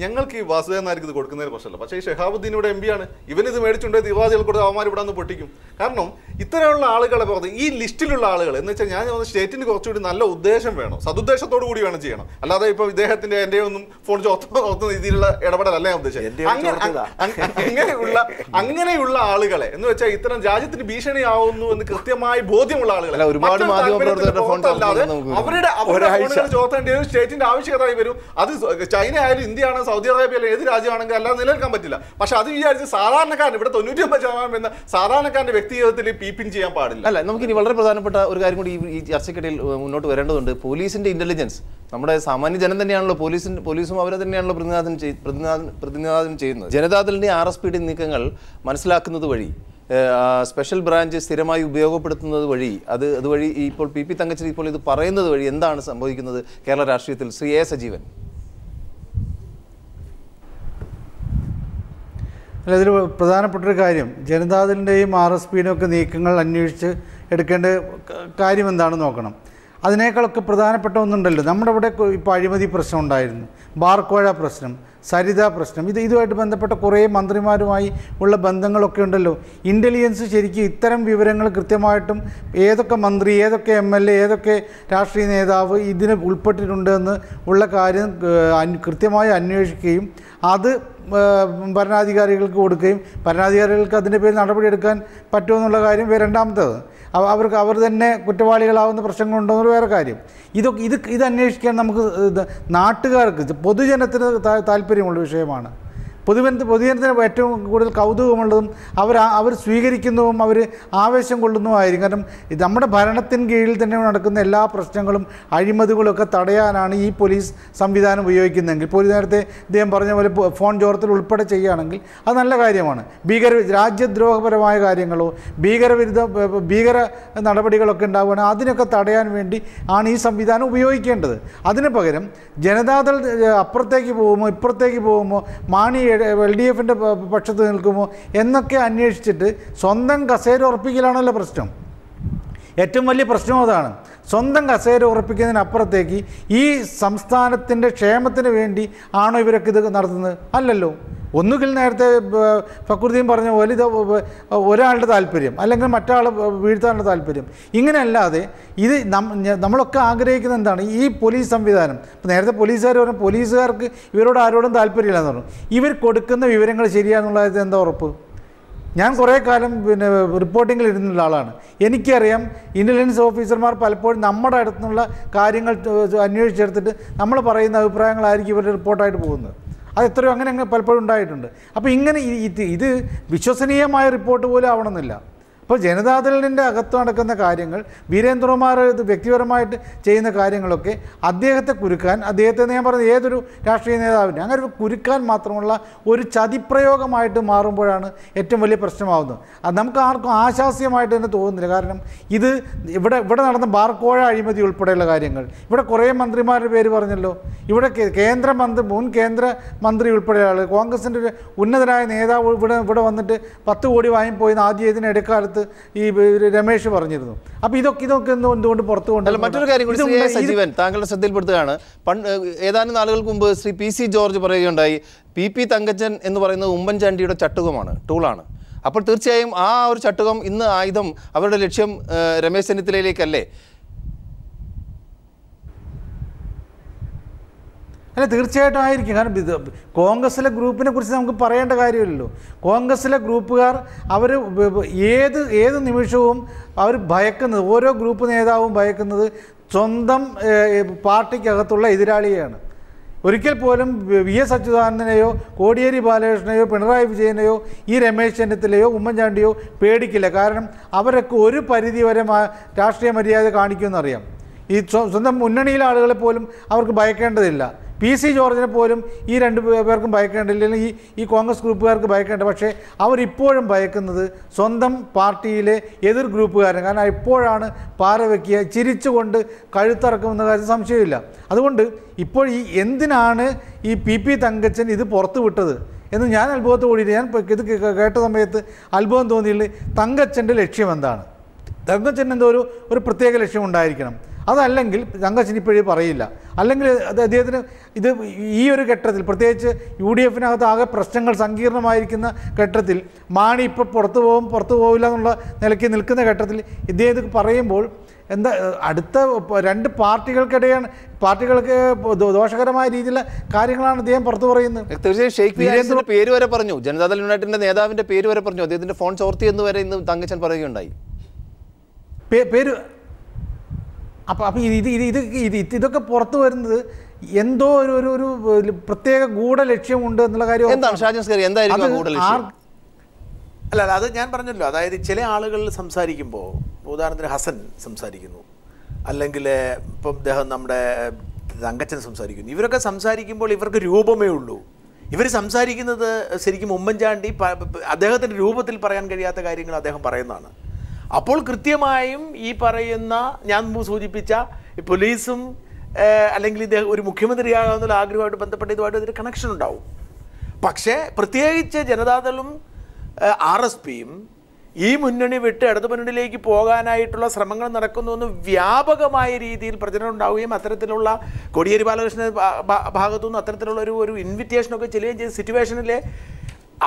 ഞങ്ങൾക്ക് ഈ വാസുദേവൻ നായർക്ക് ഇത് കൊടുക്കുന്നതിന് പ്രശ്നമില്ല, പക്ഷേ ഈ ഷഹാബുദ്ദീൻ ഇവിടെ MP ആണ്, ഇവനിത് മേടിച്ചുകൊണ്ട് തീവ്രവാദികൾ കൊടുത്ത് അവന്മാർ ഇവിടെ നിന്ന് പൊട്ടിക്കും. കാരണം ഇത്തരമുള്ള ആളുകളെ പറഞ്ഞത് ഈ ലിസ്റ്റിലുള്ള ആളുകൾ എന്ന് വെച്ചാൽ ഞാൻ സ്റ്റേറ്റിന് കുറച്ചുകൂടി നല്ല ഉദ്ദേശം വേണം, സദുദ്ദേശത്തോടു കൂടി വേണം ചെയ്യണം. അല്ലാതെ ഇപ്പോൾ ഇദ്ദേഹത്തിൻ്റെ എൻ്റെ ഒന്നും ഫോൺ ചോർത്തുന്ന രീതിയിലുള്ള ഇടപെടലല്ല ഞാൻ ഉദ്ദേശിച്ചത്. അങ്ങനെയുള്ള ആളുകളെ എന്ന് വെച്ചാൽ ഇത്തരം രാജ്യത്തിന് ഭീഷണിയാവുന്നു എന്ന് കൃത്യമായി ബോധ്യമുള്ള ആളുകളെ ഒരുപാട് അവരുടെ ചോർത്തേണ്ടി വരും. സ്റ്റേറ്റിന്റെ ആവശ്യകതയായി വരും. അത് ചൈന ആയാലും ഇന്ത്യ ആണ് സൗദി അറേബ്യ ഏത് രാജ്യമാണെങ്കിൽ അല്ലാതെ നിലനിൽക്കാൻ പറ്റില്ല. പക്ഷെ അത് വിചാരിച്ച് സാധാരണക്കാരൻ ഇവിടെ 99% എന്ന സാധാരണക്കാരന്റെ വ്യക്തിജീവിതത്തിൽ പീപ്പിംഗ് ചെയ്യാൻ പാടില്ല. അല്ല, നമുക്കിനി വളരെ പ്രധാനപ്പെട്ട ഒരു കാര്യം കൂടി ഈ ചർച്ചയ്ക്കിടയിൽ മുന്നോട്ട് വരേണ്ടതുണ്ട്. പോലീസിന്റെ ഇന്റലിജൻസ്, നമ്മുടെ സാമാന്യ ജനം തന്നെയാണല്ലോ പോലീസും അവരെ തന്നെയാണല്ലോ പ്രതിനിധാനം ചെയ്യുന്നത്. ജനതാദളിന്റെ RSPയുടെ നീക്കങ്ങൾ മനസ്സിലാക്കുന്നത് വഴി, സ്പെഷ്യൽ ബ്രാഞ്ച് സ്ഥിരമായി ഉപയോഗപ്പെടുത്തുന്നത് വഴി, അതുവഴി ഇപ്പോൾ PP തങ്കച്ചൻ ഇപ്പോൾ ഇത് പറയുന്നത് വഴി എന്താണ് സംഭവിക്കുന്നത് കേരള രാഷ്ട്രീയത്തിൽ? ശ്രീ A സജീവൻ. അല്ല, ഇതിൽ പ്രധാനപ്പെട്ടൊരു കാര്യം, ജനതാദളിൻ്റെയും RSPയുടെയും ഒക്കെ നീക്കങ്ങൾ അന്വേഷിച്ച് എടുക്കേണ്ട കാര്യം എന്താണെന്ന് നോക്കണം. അതിനേക്കാളൊക്കെ പ്രധാനപ്പെട്ട ഒന്നുണ്ടല്ലോ, നമ്മുടെ ഇവിടെ ഇപ്പോൾ അഴിമതി പ്രശ്നം ഉണ്ടായിരുന്നു, ബാർക്കോഴ പ്രശ്നം, സരിത പ്രശ്നം, ഇതുമായിട്ട് ബന്ധപ്പെട്ട കുറേ മന്ത്രിമാരുമായി ഉള്ള ബന്ധങ്ങളൊക്കെ ഉണ്ടല്ലോ. ഇൻ്റലിജൻസ് ശരിക്കും ഇത്തരം വിവരങ്ങൾ കൃത്യമായിട്ടും ഏതൊക്കെ മന്ത്രി, ഏതൊക്കെ MLA, ഏതൊക്കെ രാഷ്ട്രീയ നേതാവ് ഇതിന് ഉൾപ്പെട്ടിട്ടുണ്ടെന്ന് ഉള്ള കാര്യം കൃത്യമായി അന്വേഷിക്കുകയും അത് ഭരണാധികാരികൾക്ക് കൊടുക്കുകയും ഭരണാധികാരികൾക്ക് അതിൻ്റെ പേരിൽ നടപടിയെടുക്കാൻ പറ്റുമെന്നുള്ള കാര്യം രണ്ടാമത്തേത്. അവർ തന്നെ കുറ്റവാളികളാവുന്ന പ്രശ്നങ്ങളുണ്ടോയെന്നൊരു വേറെ കാര്യം. ഇത് അന്വേഷിക്കാൻ നമുക്ക് നാട്ടുകാർക്ക്, പൊതുജനത്തിന് താല്പര്യമുള്ള വിഷയമാണ്. പൊതുജനത്തിന് ഏറ്റവും കൂടുതൽ കൗതുകമുള്ളതും അവർ സ്വീകരിക്കുന്നതും അവർ ആവേശം കൊള്ളുന്നതുമായിരിക്കും. കാരണം നമ്മുടെ ഭരണത്തിന് കീഴിൽ തന്നെ നടക്കുന്ന എല്ലാ പ്രശ്നങ്ങളും അഴിമതികളൊക്കെ തടയാനാണ് ഈ പോലീസ് സംവിധാനം ഉപയോഗിക്കുന്നതെങ്കിൽ, പോലീസ് നേരത്തെ ഇദ്ദേഹം പറഞ്ഞ പോലെ ഫോൺ ചോർത്തൽ ഉൾപ്പെടെ ചെയ്യുകയാണെങ്കിൽ അത് നല്ല കാര്യമാണ്. രാജ്യദ്രോഹപരമായ കാര്യങ്ങളോ ഭീകര നടപടികളൊക്കെ ഉണ്ടാവുകയാണെങ്കിൽ അതിനൊക്കെ തടയാൻ വേണ്ടി ആണ് ഈ സംവിധാനം ഉപയോഗിക്കേണ്ടത്. അതിന് പകരം ജനതാദൾ അപ്പുറത്തേക്ക് പോകുമോ ഇപ്പുറത്തേക്ക് പോകുമോ, മാണി LDFൻ്റെ പക്ഷത്ത് നിൽക്കുമോ എന്നൊക്കെ അന്വേഷിച്ചിട്ട് സ്വന്തം കസേര ഉറപ്പിക്കലാണല്ലോ പ്രശ്നം. ഏറ്റവും വലിയ പ്രശ്നം അതാണ്. സ്വന്തം കസേര ഉറപ്പിക്കുന്നതിനപ്പുറത്തേക്ക് ഈ സംസ്ഥാനത്തിൻ്റെ ക്ഷേമത്തിന് വേണ്ടി ആണോ ഇവരൊക്കെ ഇത് നടത്തുന്നത്? അല്ലല്ലോ. ഒന്നുകിൽ നേരത്തെ ഫക്രുദ്ദീൻ പറഞ്ഞ പോലെ ഇത് ഒരാളുടെ താല്പര്യം അല്ലെങ്കിൽ മറ്റാൾ വീഴ്ത്താനുള്ള താല്പര്യം, ഇങ്ങനെയല്ലാതെ ഇത് നമ്മളൊക്കെ ആഗ്രഹിക്കുന്ന എന്താണ്? ഈ പോലീസ് സംവിധാനം. ഇപ്പോൾ നേരത്തെ പോലീസുകാർ പറഞ്ഞു പോലീസുകാർക്ക് ഇവരോട് ആരോടും താല്പര്യമില്ലെന്ന് പറഞ്ഞു. ഇവർ കൊടുക്കുന്ന വിവരങ്ങൾ ശരിയാണെന്നുള്ളത് എന്താ ഉറപ്പ്? ഞാൻ കുറേ കാലം റിപ്പോർട്ടിങ്ങിൽ ഇരുന്നുള്ള ആളാണ്. എനിക്കറിയാം ഇൻ്റലിജൻസ് ഓഫീസർമാർ പലപ്പോഴും നമ്മുടെ അടുത്തുനിന്നുള്ള കാര്യങ്ങൾ അന്വേഷിച്ചെടുത്തിട്ട് നമ്മൾ പറയുന്ന അഭിപ്രായങ്ങളായിരിക്കും ഇവരുടെ റിപ്പോർട്ടായിട്ട് പോകുന്നത്. അത് എത്രയോ അങ്ങനെ പലപ്പോഴും ഉണ്ടായിട്ടുണ്ട്. അപ്പോൾ ഇങ്ങനെ ഇത് വിശ്വസനീയമായ റിപ്പോർട്ട് പോലും ആവണമെന്നില്ല. അപ്പോൾ ജനതാദളിൻ്റെ അകത്ത് നടക്കുന്ന കാര്യങ്ങൾ, വീരേന്ദ്രകുമാർ ഇത് വ്യക്തിപരമായിട്ട് ചെയ്യുന്ന കാര്യങ്ങളൊക്കെ അദ്ദേഹത്തെ കുരുക്കാൻ, അദ്ദേഹത്തെ ഞാൻ പറഞ്ഞത് ഏതൊരു രാഷ്ട്രീയ നേതാവിനെ അങ്ങനെ കുരുക്കാൻ മാത്രമുള്ള ഒരു ചതിപ്രയോഗമായിട്ട് മാറുമ്പോഴാണ് ഏറ്റവും വലിയ പ്രശ്നമാകുന്നത്. അത് നമുക്ക് ആർക്കും ആശാസ്യമായിട്ട് തന്നെ തോന്നുന്നില്ല. കാരണം ഇത് ഇവിടെ നടന്ന ബാർക്കോഴ അഴിമതി ഉൾപ്പെടെയുള്ള കാര്യങ്ങൾ, ഇവിടെ കുറേ മന്ത്രിമാരുടെ പേര് പറഞ്ഞല്ലോ. ഇവിടെ മുൻ കേന്ദ്രമന്ത്രി ഉൾപ്പെടെയുള്ള കോൺഗ്രസിൻ്റെ ഒരു ഉന്നതനായ നേതാവ് ഇവിടെ വന്നിട്ട് 10 കോടി വാങ്ങിപ്പോയെന്ന് ആദ്യം ഇതിനിടക്കാലത്ത് ഈ രമേശ് പറഞ്ഞിരുന്നു. അപ്പോൾ ഇതൊക്കെ എന്തുകൊണ്ട് പുറത്തു കൊണ്ടല്ല? മറ്റൊരു കാര്യം കൂടി സജീവൻ താങ്കളുടെ ശ്രദ്ധയിൽപ്പെടുത്തുകയാണ്. ഏതാനും നാളുകൾക്ക് മുമ്പ് ശ്രീ PC ജോർജ് പറയുകയുണ്ടായി, PP തങ്കച്ചൻ എന്ന് പറയുന്നത് ഉമ്മൻചാണ്ടിയുടെ ചട്ടുകമാണ്, ടൂളാണ്. അപ്പോൾ തീർച്ചയായും ആ ഒരു ചട്ടുകം ഇന്ന് ആയുധം അവരുടെ ലക്ഷ്യം രമേശ് ചെന്നിത്തലയിലേക്കല്ലേ? അല്ല, തീർച്ചയായിട്ടും ആയിരിക്കും. കാരണം ഇത് കോൺഗ്രസ്സിലെ ഗ്രൂപ്പിനെ കുറിച്ച് നമുക്ക് പറയേണ്ട കാര്യമില്ലല്ലോ. കോൺഗ്രസ്സിലെ ഗ്രൂപ്പുകാർ അവർ ഏത് നിമിഷവും അവർ ഭയക്കുന്നത്, ഓരോ ഗ്രൂപ്പ് നേതാവും ഭയക്കുന്നത് സ്വന്തം പാർട്ടിക്കകത്തുള്ള എതിരാളിയെയാണ്. ഒരിക്കൽ പോലും VS അച്യുതാനന്ദനെയോ കോടിയേരി ബാലകൃഷ്ണനെയോ പിണറായി വിജയനെയോ ഈ രമേശ് ചെന്നിത്തലയോ ഉമ്മൻചാണ്ടിയോ പേടിക്കില്ല. കാരണം അവരൊക്കെ ഒരു പരിധി വരെ രാഷ്ട്രീയ മര്യാദ കാണിക്കുമെന്നറിയാം. ഈ സ്വന്തം മുന്നണിയിലെ ആളുകളെ പോലും അവർക്ക് ഭയക്കേണ്ടതില്ല. PC ജോർജിനെ പോലും ഈ രണ്ട് പേർക്കും ഭയക്കേണ്ടില്ല, അല്ലെങ്കിൽ ഈ കോൺഗ്രസ് ഗ്രൂപ്പുകാർക്ക് ഭയക്കേണ്ട. പക്ഷേ അവരിപ്പോഴും ഭയക്കുന്നത് സ്വന്തം പാർട്ടിയിലെ എതിർ ഗ്രൂപ്പുകാരൻ. കാരണം ഇപ്പോഴാണ് പാര വയ്ക്കുക, ചിരിച്ചുകൊണ്ട് കഴുത്തറക്കുമെന്ന കാര്യം സംശയമില്ല. അതുകൊണ്ട് ഇപ്പോൾ ഈ എന്തിനാണ് ഈ PP തങ്കച്ചൻ ഇത് പുറത്തു വിട്ടത് എന്ന് ഞാൻ അത്ഭുതത്തോടിയിട്ട് ഞാൻ ഇത് കേട്ട സമയത്ത് അത്ഭുതം തോന്നിയില്ല. തങ്കച്ചൻ്റെ ലക്ഷ്യം എന്താണ്? തങ്കച്ചൻ എന്തോ ഒരു പ്രത്യേക ലക്ഷ്യം ഉണ്ടായിരിക്കണം. അതല്ലെങ്കിൽ തങ്കച്ചൻ ഇപ്പോഴേ പറയില്ല. അല്ലെങ്കിൽ അദ്ദേഹത്തിന് ഇത് ഈ ഒരു ഘട്ടത്തിൽ, പ്രത്യേകിച്ച് UDF-നകത്ത് ആകെ പ്രശ്നങ്ങൾ സങ്കീർണമായിരിക്കുന്ന ഘട്ടത്തിൽ, മാണി ഇപ്പോൾ പുറത്തു പോവില്ല എന്നുള്ള നിലയ്ക്ക് നിൽക്കുന്ന ഘട്ടത്തിൽ ഇദ്ദേഹം ഇത് പറയുമ്പോൾ എന്താ അടുത്ത രണ്ട് പാർട്ടികൾക്ക് ദോഷകരമായ രീതിയിലുള്ള കാര്യങ്ങളാണ് അദ്ദേഹം പുറത്തു പറയുന്നത്. തീർച്ചയായും ഷെയ്ഖ് വിഹാരിന്റെ പേര് വരെ പറഞ്ഞു, ജനതാദൾ യുണൈറ്റഡിന്റെ നേതാവിന്റെ പേര് വരെ പറഞ്ഞു, അദ്ദേഹത്തിന്റെ ഫോൺ ചോർത്തി എന്ന് വരെ ഇന്ന് തങ്കച്ചൻ പറയുകയുണ്ടായി. പേര് അപ്പോൾ ഇതൊക്കെ പുറത്തു വരുന്നത് എന്തോ ഒരു പ്രത്യേക ഗൂഢലക്ഷ്യമുണ്ട് എന്നുള്ള കാര്യം എന്താണ് ഷാജൻസ്കറി? എന്തായിരിക്കും ഗൂഢലക്ഷ്യം? അല്ല, അത് ഞാൻ പറഞ്ഞല്ലോ. അതായത് ചില ആളുകൾ സംസാരിക്കുമ്പോൾ, ഉദാഹരണത്തിന് ഹസൻ സംസാരിക്കുന്നു, അല്ലെങ്കിൽ ഇപ്പം അദ്ദേഹം നമ്മുടെ തങ്കച്ചൻ സംസാരിക്കുന്നു. ഇവരൊക്കെ സംസാരിക്കുമ്പോൾ ഇവർക്ക് രൂപമേ ഉള്ളൂ. ഇവർ സംസാരിക്കുന്നത് ശരിക്കും ഉമ്മൻചാണ്ടി അദ്ദേഹത്തിൻ്റെ രൂപത്തിൽ പറയാൻ കഴിയാത്ത കാര്യങ്ങൾ അദ്ദേഹം പറയുന്നതാണ്. അപ്പോൾ കൃത്യമായും ഈ പറയുന്ന ഞാൻ മുമ്പ് സൂചിപ്പിച്ച പോലീസും അല്ലെങ്കിൽ ഇദ്ദേഹം ഒരു മുഖ്യമന്ത്രിയാകാവുന്ന ആഗ്രഹമായിട്ട് ബന്ധപ്പെട്ട ഇതുമായിട്ട് ഇതിന് കണക്ഷൻ ഉണ്ടാവും. പക്ഷേ പ്രത്യേകിച്ച് ജനതാദളും RSPയും ഈ മുന്നണി വിട്ട് ഇടതു മുന്നണിയിലേക്ക് പോകാനായിട്ടുള്ള ശ്രമങ്ങൾ നടക്കുന്നുവെന്ന് വ്യാപകമായ രീതിയിൽ പ്രചരണം ഉണ്ടാവുകയും അത്തരത്തിലുള്ള കോടിയേരി ബാലകൃഷ്ണൻ്റെ ഭാഗത്തുനിന്ന് അത്തരത്തിലുള്ള ഒരു ഇൻവിറ്റേഷനൊക്കെ ചെല്ലുകയും ചെയ്ത സിറ്റുവേഷനിലെ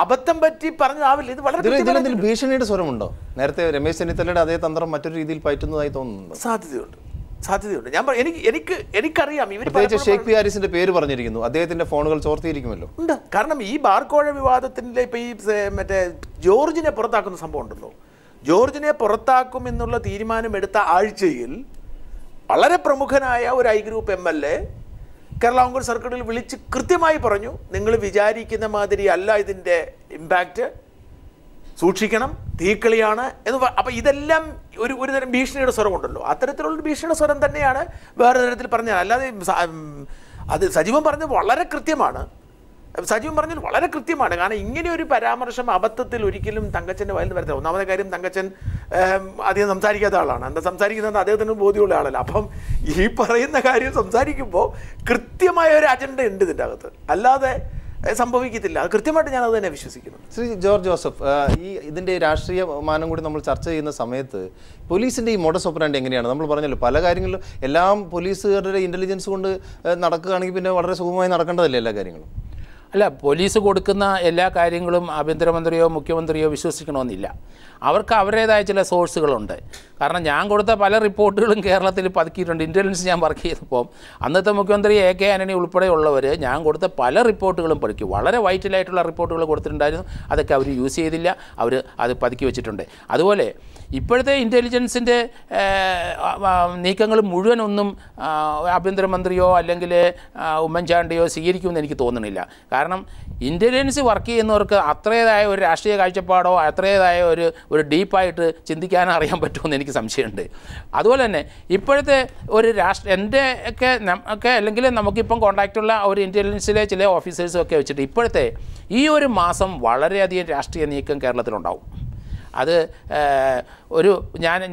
അബദ്ധം പറ്റി പറഞ്ഞാവില്ല. ഇത് വളരെ ഭീഷണിയുടെ സ്വരമുണ്ടോ? നേരത്തെ രമേശ് ചെന്നിത്തലയുടെ അതേ തന്ത്രം മറ്റൊരു രീതിയിൽ പയറ്റുന്നതായി തോന്നുന്നുണ്ടോ? സാധ്യതയുണ്ട്. എനിക്കറിയാം ഇവർ ഷെയ്ഖ് വിഹാരിസിന്റെ പേര് പറഞ്ഞിരിക്കുന്നു, അദ്ദേഹത്തിന്റെ ഫോണുകൾ ചോർത്തിയിരിക്കുമല്ലോ. ഉണ്ട്. കാരണം ഈ ബാർക്കോഴ വിവാദത്തിന്റെ ഇപ്പൊ ഈ മറ്റേ ജോർജിനെ പുറത്താക്കുന്ന സംഭവം ഉണ്ടല്ലോ, ജോർജിനെ പുറത്താക്കും എന്നുള്ള തീരുമാനമെടുത്ത ആഴ്ചയിൽ വളരെ പ്രമുഖനായ ഒരു I group MLA Kerala Congress സർക്കിളിൽ വിളിച്ച് കൃത്യമായി പറഞ്ഞു, നിങ്ങൾ വിചാരിക്കുന്ന മാതിരി അല്ല ഇതിൻ്റെ ഇമ്പാക്റ്റ്, സൂക്ഷിക്കണം, തീക്കളിയാണ് എന്ന്. അപ്പോൾ ഇതെല്ലാം ഒരു തരം ഭീഷണിയുടെ സ്വരമുണ്ടല്ലോ, അത്തരത്തിലുള്ളൊരു ഭീഷണിയുടെ സ്വരം തന്നെയാണ് വേറെ തരത്തിൽ പറഞ്ഞത്. അല്ലാതെ അത് സജീവൻ പറഞ്ഞത് വളരെ കൃത്യമാണ്. കാരണം ഇങ്ങനെ ഒരു പരാമർശം അബദ്ധത്തിൽ ഒരിക്കലും തങ്കച്ചൻ്റെ വായിൽ നിന്ന് വരത്തില്ല. ഒന്നാമത്തെ കാര്യം, തങ്കച്ചൻ അധികം സംസാരിക്കാത്ത ആളാണ്. എന്താ സംസാരിക്കുന്നത് അദ്ദേഹത്തിന് ബോധ്യമുള്ള ആളല്ല. അപ്പം ഈ പറയുന്ന കാര്യം സംസാരിക്കുമ്പോൾ കൃത്യമായ ഒരു അജണ്ട ഉണ്ട് ഇതിൻ്റെ അകത്ത്, അല്ലാതെ സംഭവിക്കത്തില്ല. അത് കൃത്യമായിട്ട് ഞാൻ അത് തന്നെ വിശ്വസിക്കുന്നു. ശ്രീ ജോർജ് ജോസഫ്, ഇതിൻ്റെ രാഷ്ട്രീയ മാനം കൂടി നമ്മൾ ചർച്ച ചെയ്യുന്ന സമയത്ത് പോലീസിൻ്റെ ഈ മോഡസ് ഓപ്പറാൻഡി എങ്ങനെയാണ്? നമ്മൾ പറഞ്ഞല്ലോ പല കാര്യങ്ങളിലും എല്ലാം പോലീസുകാരുടെ ഇൻ്റലിജൻസ് കൊണ്ട് നടക്കുകയാണെങ്കിൽ പിന്നെ വളരെ സുഗമമായി നടക്കേണ്ടതല്ലേ എല്ലാ കാര്യങ്ങളും? അല്ല, പോലീസ് കൊടുക്കുന്ന എല്ലാ കാര്യങ്ങളും ആഭ്യന്തരമന്ത്രിയോ മുഖ്യമന്ത്രിയോ വിശ്വസിക്കണമെന്നില്ല. അവർക്ക് അവരുടേതായ ചില സോഴ്സുകളുണ്ട്. കാരണം ഞാൻ കൊടുത്ത പല റിപ്പോർട്ടുകളും കേരളത്തിൽ പതുക്കിയിട്ടുണ്ട്. ഇൻ്റലിജൻസ് ഞാൻ വർക്ക് ചെയ്തപ്പോൾ അന്നത്തെ മുഖ്യമന്ത്രി AK ആന്റണി ഉൾപ്പെടെയുള്ളവർ ഞാൻ കൊടുത്ത പല റിപ്പോർട്ടുകളും പഠിക്കും. വളരെ വൈറ്റലായിട്ടുള്ള റിപ്പോർട്ടുകൾ കൊടുത്തിട്ടുണ്ടായിരുന്നു. അതൊക്കെ അവർ യൂസ് ചെയ്തില്ല, അവർ അത് പതുക്കി വെച്ചിട്ടുണ്ട്. അതുപോലെ ഇപ്പോഴത്തെ ഇൻ്റലിജൻസിൻ്റെ നീക്കങ്ങൾ മുഴുവനൊന്നും ആഭ്യന്തരമന്ത്രിയോ അല്ലെങ്കിൽ ഉമ്മൻചാണ്ടിയോ സ്വീകരിക്കുമെന്ന് എനിക്ക് തോന്നുന്നില്ല. കാരണം ഇൻ്റലിജൻസ് വർക്ക് ചെയ്യുന്നവർക്ക് അത്രേതായ ഒരു രാഷ്ട്രീയ കാഴ്ചപ്പാടോ അത്രേതായ ഒരു ഡീപ്പായിട്ട് ചിന്തിക്കാനോ അറിയാൻ പറ്റുമെന്ന് എനിക്ക് സംശയമുണ്ട്. അതുപോലെ തന്നെ ഇപ്പോഴത്തെ ഒരു എൻ്റെ ഒക്കെ അല്ലെങ്കിൽ നമുക്കിപ്പം കോൺടാക്റ്റുള്ള ഒരു ഇൻ്റലിജൻസിലെ ചില ഓഫീസേഴ്സും ഒക്കെ വെച്ചിട്ട് ഇപ്പോഴത്തെ ഈ ഒരു മാസം വളരെയധികം രാഷ്ട്രീയ നീക്കം കേരളത്തിലുണ്ടാവും. അത്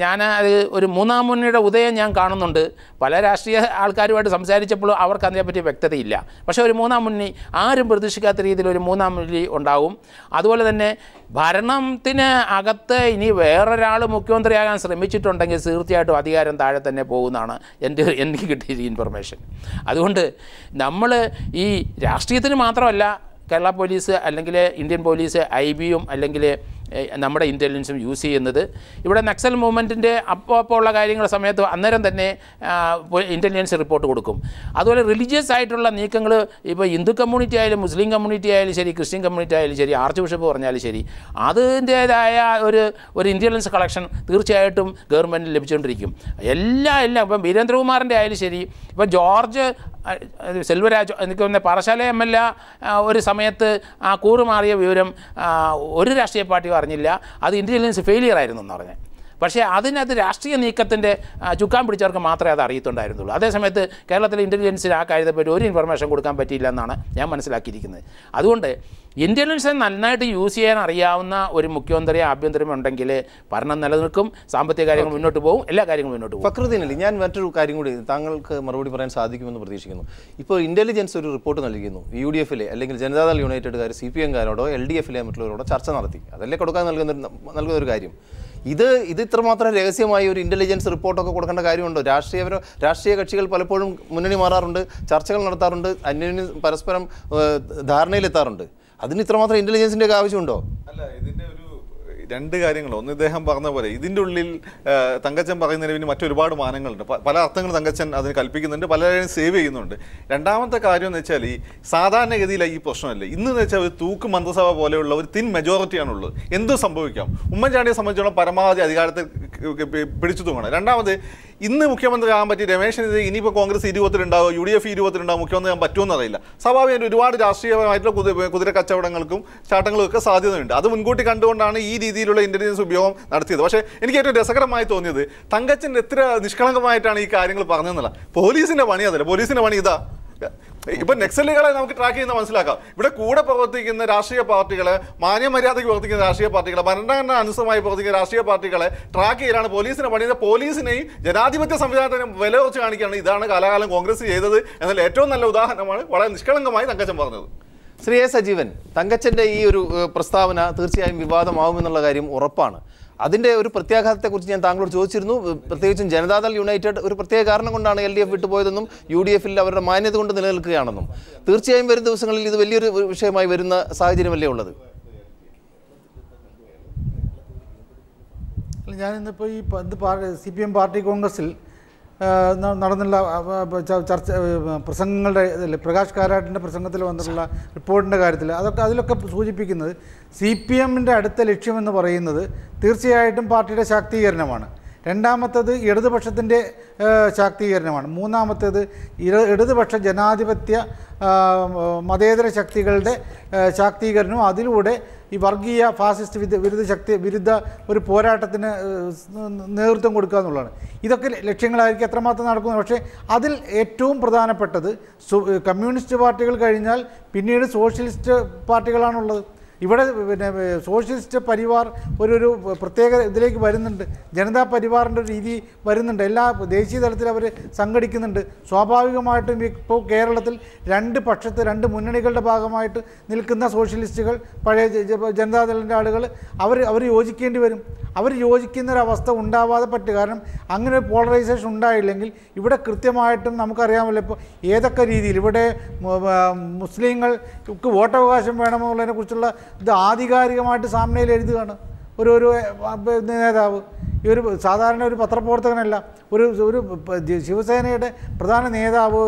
ഞാൻ അത് ഒരു മൂന്നാം മുന്നണിയുടെ ഉദയം ഞാൻ കാണുന്നുണ്ട്. പല രാഷ്ട്രീയ ആൾക്കാരുമായിട്ട് സംസാരിച്ചപ്പോൾ അവർക്ക് അതിനെപ്പറ്റി വ്യക്തതയില്ല. പക്ഷേ ഒരു മൂന്നാം മുന്നണി ആരും പ്രതീക്ഷിക്കാത്ത രീതിയിൽ ഒരു മൂന്നാം മുന്നണി ഉണ്ടാവും. അതുപോലെ തന്നെ ഭരണത്തിന് അകത്ത് ഇനി വേറൊരാൾ മുഖ്യമന്ത്രിയാകാൻ ശ്രമിച്ചിട്ടുണ്ടെങ്കിൽ തീർച്ചയായിട്ടും അധികാരം താഴെ തന്നെ പോകുന്നതാണ് എനിക്ക് കിട്ടിയ ഇൻഫർമേഷൻ. അതുകൊണ്ട് നമ്മൾ ഈ രാഷ്ട്രീയത്തിന് മാത്രമല്ല കേരള പോലീസ് അല്ലെങ്കിൽ ഇന്ത്യൻ പോലീസ് IBയും അല്ലെങ്കിൽ നമ്മുടെ ഇൻ്റലിജൻസും യൂസ് ചെയ്യുന്നത്. ഇവിടെ നക്സൽ മൂവ്മെൻറ്റിൻ്റെ അപ്പോൾ ഉള്ള കാര്യങ്ങളുടെ സമയത്ത് അന്നേരം തന്നെ ഇൻ്റലിജൻസ് റിപ്പോർട്ട് കൊടുക്കും. അതുപോലെ റിലീജിയസ് ആയിട്ടുള്ള നീക്കങ്ങൾ ഇപ്പോൾ ഹിന്ദു കമ്മ്യൂണിറ്റി ആയാലും മുസ്ലിം കമ്മ്യൂണിറ്റി ആയാലും ശരി, ക്രിസ്ത്യൻ കമ്മ്യൂണിറ്റി ആയാലും ശരി, ആർച്ച് ബിഷപ്പ് പറഞ്ഞാലും ശരി, അതിൻ്റേതായ ഒരു ഇൻ്റലിജൻസ് കളക്ഷൻ തീർച്ചയായിട്ടും ഗവൺമെൻറ്റിന് ലഭിച്ചുകൊണ്ടിരിക്കും. എല്ലാം ഇപ്പം വീരേന്ദ്രകുമാറിൻ്റെ ആയാലും ശരി, ഇപ്പോൾ ജോർജ് സെൽവരാജ് എനിക്ക് തോന്നുന്നത് പാറശാല ML ഒരു സമയത്ത് ആ കൂറുമാറിയ വിവരം ഒരു രാഷ്ട്രീയ പാർട്ടിയും അറിഞ്ഞില്ല. അത് ഇൻ്റലിജൻസ് ഫെയിലിയർ ആയിരുന്നു എന്ന് പറഞ്ഞത്. പക്ഷേ അതിനകത്ത് രാഷ്ട്രീയ നീക്കത്തിൻ്റെ ചുക്കാൻ പിടിച്ചവർക്ക് മാത്രമേ അത് അറിയത്തുണ്ടായിരുന്നുള്ളൂ. അതേസമയത്ത് കേരളത്തിലെ ഇൻ്റലിജൻസിന് ആ കാര്യത്തെപ്പറ്റി ഒരു ഇൻഫർമേഷൻ കൊടുക്കാൻ പറ്റിയില്ല എന്നാണ് ഞാൻ മനസ്സിലാക്കിയിരിക്കുന്നത്. അതുകൊണ്ട് ഇൻ്റലിജൻസ് നന്നായിട്ട് യൂസ് ചെയ്യാൻ അറിയാവുന്ന ഒരു മുഖ്യമന്ത്രി ആഭ്യന്തരം ഉണ്ടെങ്കിൽ ഭരണം നിലനിൽക്കും, സാമ്പത്തിക കാര്യങ്ങൾ മുന്നോട്ട് പോകും, എല്ലാ കാര്യങ്ങളും മുന്നോട്ട് പോകും. ഫക്രുദ്ദീനല്ലേ, ഞാൻ മറ്റൊരു കാര്യം കൂടി താങ്കൾക്ക് മറുപടി പറയാൻ സാധിക്കുമെന്ന് പ്രതീക്ഷിക്കുന്നു. ഇപ്പോൾ ഇൻ്റലിജൻസ് ഒരു റിപ്പോർട്ട് നൽകിയിരുന്നു. UDF-ലെ അല്ലെങ്കിൽ ജനതാദൾ യുണൈറ്റഡുകാർ CPM-കാരോടോ LDF-ലെ മറ്റുള്ളവരോടോ ചർച്ച നടത്തി. അതല്ലേ കൊടുക്കാൻ നൽകുന്നൊരു കാര്യം. ഇത് ഇത്രമാത്രം രഹസ്യമായി ഒരു ഇൻ്റലിജൻസ് റിപ്പോർട്ടൊക്കെ കൊടുക്കേണ്ട കാര്യമുണ്ടോ? രാഷ്ട്രീയ കക്ഷികൾ പലപ്പോഴും മുന്നണി മാറാറുണ്ട്, ചർച്ചകൾ നടത്താറുണ്ട്, അന്യോന്യം പരസ്പരം ധാരണയിലെത്താറുണ്ട്. അതിന് ഇത്രമാത്രം ഇൻ്റലിജൻസിൻ്റെ ഒക്കെ ആവശ്യമുണ്ടോ? അല്ല, ഇതിൻ്റെ ഒരു രണ്ട് കാര്യങ്ങൾ. ഒന്ന്, ഇദ്ദേഹം പറഞ്ഞ പോലെ ഇതിൻ്റെ ഉള്ളിൽ തങ്കച്ചൻ പറയുന്നതിന് മറ്റൊരുപാട് മാനങ്ങളുണ്ട്. പല അർത്ഥങ്ങൾ തങ്കച്ചൻ അതിന് കൽപ്പിക്കുന്നുണ്ട്, പലരെയും സേവ് ചെയ്യുന്നുണ്ട്. രണ്ടാമത്തെ കാര്യം എന്ന് വെച്ചാൽ ഈ സാധാരണഗതിയിൽ ഈ പ്രശ്നമല്ലേ ഇന്ന് വെച്ചാൽ ഒരു തൂക്ക് മന്ത്രിസഭ പോലെയുള്ള ഒരു തിൻ മെജോറിറ്റിയാണുള്ളത്. എന്തും സംഭവിക്കാം. ഉമ്മൻചാണ്ടിയെ സംബന്ധിച്ചോളം പരമാവധി അധികാരത്തിൽ പിടിച്ചു തൂങ്ങണം. രണ്ടാമത്, ഇന്ന് മുഖ്യമന്ത്രി ആകാൻ പറ്റി രമേശൻ ഇത് ഇനിയിപ്പോൾ കോൺഗ്രസ് 20-ലുണ്ടാവും, UDF 20-ലുണ്ടാവും, മുഖ്യമന്ത്രി ആകാൻ പറ്റുമെന്ന് അറിയില്ല. സ്വാഭാവികമായിട്ട് ഒരുപാട് രാഷ്ട്രീയമായിട്ടുള്ള കുതിര കച്ചവടങ്ങൾക്കും ചാട്ടങ്ങളും ഒക്കെ സാധ്യതയുണ്ട്. അത് മുൻകൂട്ടി കണ്ടുകൊണ്ടാണ് ഈ രീതിയിലുള്ള ഇന്റലിജൻസ് ഉപയോഗം നടത്തിയത്. പക്ഷേ എനിക്ക് ഏറ്റവും രസകരമായി തോന്നിയത് തങ്കച്ചൻ എത്ര നിഷ്കളങ്കമായിട്ടാണ് ഈ കാര്യങ്ങൾ പറഞ്ഞതെന്നല്ല. പോലീസിന്റെ പണി അതല്ല. പോലീസിന്റെ പണി ഇതാ. ഇപ്പൊ നക്സലുകളെ നമുക്ക് ട്രാക്ക് ചെയ്യുന്ന മനസ്സിലാക്കാം. ഇവിടെ കൂടെ പ്രവർത്തിക്കുന്ന രാഷ്ട്രീയ പാർട്ടികളെ, മാന്യമര്യാദയ്ക്ക് പ്രവർത്തിക്കുന്ന രാഷ്ട്രീയ പാർട്ടികളെ, ഭരണഘടന അനുസൃതമായി പ്രവർത്തിക്കുന്ന രാഷ്ട്രീയ പാർട്ടികളെ ട്രാക്ക് ചെയ്യലാണ് പോലീസിന്റെ പണി. പോലീസിനെയും ജനാധിപത്യ സംവിധാനത്തിനും വില കുറച്ച് കാണിക്കുകയാണ്. ഇതാണ് കാലാകാലം കോൺഗ്രസ് ചെയ്തത് എന്നാൽ ഏറ്റവും നല്ല ഉദാഹരണമാണ് വളരെ നിഷ്കളങ്കമായി തങ്കച്ചൻ പറഞ്ഞത്. ശ്രീ എ. സജീവൻ, തങ്കച്ചൻ്റെ ഈ ഒരു പ്രസ്താവന തീർച്ചയായും വിവാദമാവുമെന്നുള്ള കാര്യം ഉറപ്പാണ്. അതിൻ്റെ ഒരു പ്രത്യാഘാതത്തെക്കുറിച്ച് ഞാൻ താങ്കളോട് ചോദിച്ചിരുന്നു. പ്രത്യേകിച്ചും ജനതാദൾ യുണൈറ്റഡ് ഒരു പ്രത്യേക കാരണം കൊണ്ടാണ് LDF വിട്ടുപോയതെന്നും UDF-ൽ അവരുടെ മാന്യത കൊണ്ട് നിലനിൽക്കുകയാണെന്നും. തീർച്ചയായും വരും ദിവസങ്ങളിൽ ഇത് വലിയൊരു വിഷയമായി വരുന്ന സാഹചര്യമല്ലേ ഉള്ളത്? ഞാനിന്നിപ്പോൾ ഈ CPM പാർട്ടി കോൺഗ്രസിൽ നടന്നുള്ള ചർച്ച പ്രസംഗങ്ങളുടെ ഇതിൽ പ്രകാശ് കാരാട്ടിൻ്റെ പ്രസംഗത്തിൽ വന്നിട്ടുള്ള റിപ്പോർട്ടിൻ്റെ കാര്യത്തിൽ അതിലൊക്കെ സൂചിപ്പിക്കുന്നത് CPM-ൻ്റെ അടുത്ത ലക്ഷ്യമെന്ന് പറയുന്നത് തീർച്ചയായിട്ടും പാർട്ടിയുടെ ശാക്തീകരണമാണ്. രണ്ടാമത്തേത് ഇടതുപക്ഷത്തിൻ്റെ ശാക്തീകരണമാണ്. മൂന്നാമത്തേത് ഇടതുപക്ഷ ജനാധിപത്യ മതേതര ശക്തികളുടെ ശാക്തീകരണവും അതിലൂടെ ഈ വർഗീയ ഫാസിസ്റ്റ് വിരുദ്ധ ഒരു പോരാട്ടത്തിന് നേതൃത്വം കൊടുക്കുക എന്നുള്ളതാണ്. ഇതൊക്കെ ലക്ഷ്യങ്ങളായിരിക്കും എത്രമാത്രം നടക്കുന്നത്. പക്ഷേ അതിൽ ഏറ്റവും പ്രധാനപ്പെട്ടത് കമ്മ്യൂണിസ്റ്റ് പാർട്ടികൾ കഴിഞ്ഞാൽ പിന്നീട് സോഷ്യലിസ്റ്റ് പാർട്ടികളാണുള്ളത്. ഇവിടെ പിന്നെ സോഷ്യലിസ്റ്റ് പരിവാർ ഒരു പ്രത്യേക ഇതിലേക്ക് വരുന്നുണ്ട്. ജനതാ പരിവാറിൻ്റെ ഒരു രീതി വരുന്നുണ്ട്. എല്ലാ ദേശീയ തലത്തിൽ അവർ സംഘടിക്കുന്നുണ്ട്. സ്വാഭാവികമായിട്ടും ഇപ്പോൾ കേരളത്തിൽ രണ്ട് മുന്നണികളുടെ ഭാഗമായിട്ട് നിൽക്കുന്ന സോഷ്യലിസ്റ്റുകൾ, പഴയ ജനതാദളിൻ്റെ ആളുകൾ അവർ യോജിക്കേണ്ടി വരും. അവർ യോജിക്കുന്നൊരവസ്ഥ ഉണ്ടാവാതെ പറ്റും. കാരണം അങ്ങനെ ഒരു പോളറൈസേഷൻ ഉണ്ടായില്ലെങ്കിൽ ഇവിടെ കൃത്യമായിട്ടും നമുക്കറിയാമല്ലോ ഇപ്പോൾ ഏതൊക്കെ രീതിയിൽ ഇവിടെ മുസ്ലിങ്ങൾക്ക് വോട്ടവകാശം വേണമെന്നുള്ളതിനെക്കുറിച്ചുള്ള ഇത് ആധികാരികമായിട്ട് സാമ്യയിൽ എഴുതുകയാണ് ഒരു നേതാവ്. ഈ സാധാരണ ഒരു പത്രപ്രവർത്തകനല്ല, ഒരു ശിവസേനയുടെ പ്രധാന നേതാവ്,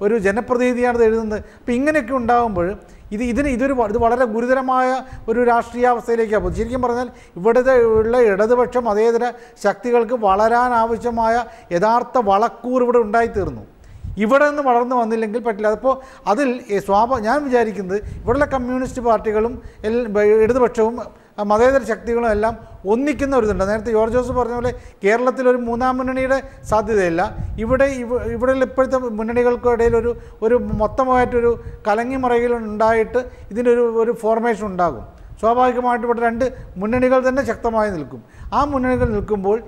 ഒരു ജനപ്രതിനിധിയാണ് എഴുതുന്നത്. അപ്പോൾ ഇങ്ങനെയൊക്കെ ഉണ്ടാകുമ്പോൾ ഇത് വളരെ ഗുരുതരമായ ഒരു രാഷ്ട്രീയാവസ്ഥയിലേക്കാണ് പോകുന്നത്. ശരിക്കും പറഞ്ഞാൽ ഇവിടുത്തെ ഉള്ള ഇടതുപക്ഷ മതേതര ശക്തികൾക്ക് വളരാൻ ആവശ്യമായ യഥാർത്ഥ വളക്കൂർ ഇവിടെ ഉണ്ടായിത്തീർന്നു. ഇവിടെ നിന്ന് വളർന്നു വന്നില്ലെങ്കിൽ പറ്റില്ല. അപ്പോൾ അതിൽ ഞാൻ വിചാരിക്കുന്നത് ഇവിടെയുള്ള കമ്മ്യൂണിസ്റ്റ് പാർട്ടികളും ഇടതുപക്ഷവും മതേതര ശക്തികളും എല്ലാം ഒന്നിക്കുന്ന ഒരു ഇതുണ്ട്. നേരത്തെ ജോർജ് ജോസഫ് പറഞ്ഞ പോലെ കേരളത്തിലൊരു മൂന്നാം മുന്നണിയുടെ സാധ്യതയില്ല. ഇവിടെ ഇപ്പോഴത്തെ മുന്നണികൾക്കിടയിൽ ഒരു മൊത്തമായിട്ടൊരു കലങ്ങിമറയിൽ ഉണ്ടായിട്ട് ഇതിനൊരു ഫോർമേഷൻ ഉണ്ടാകും. സ്വാഭാവികമായിട്ടും ഇവിടെ രണ്ട് മുന്നണികൾ തന്നെ ശക്തമായി നിൽക്കും. ആ മുന്നണികൾ നിൽക്കുമ്പോൾ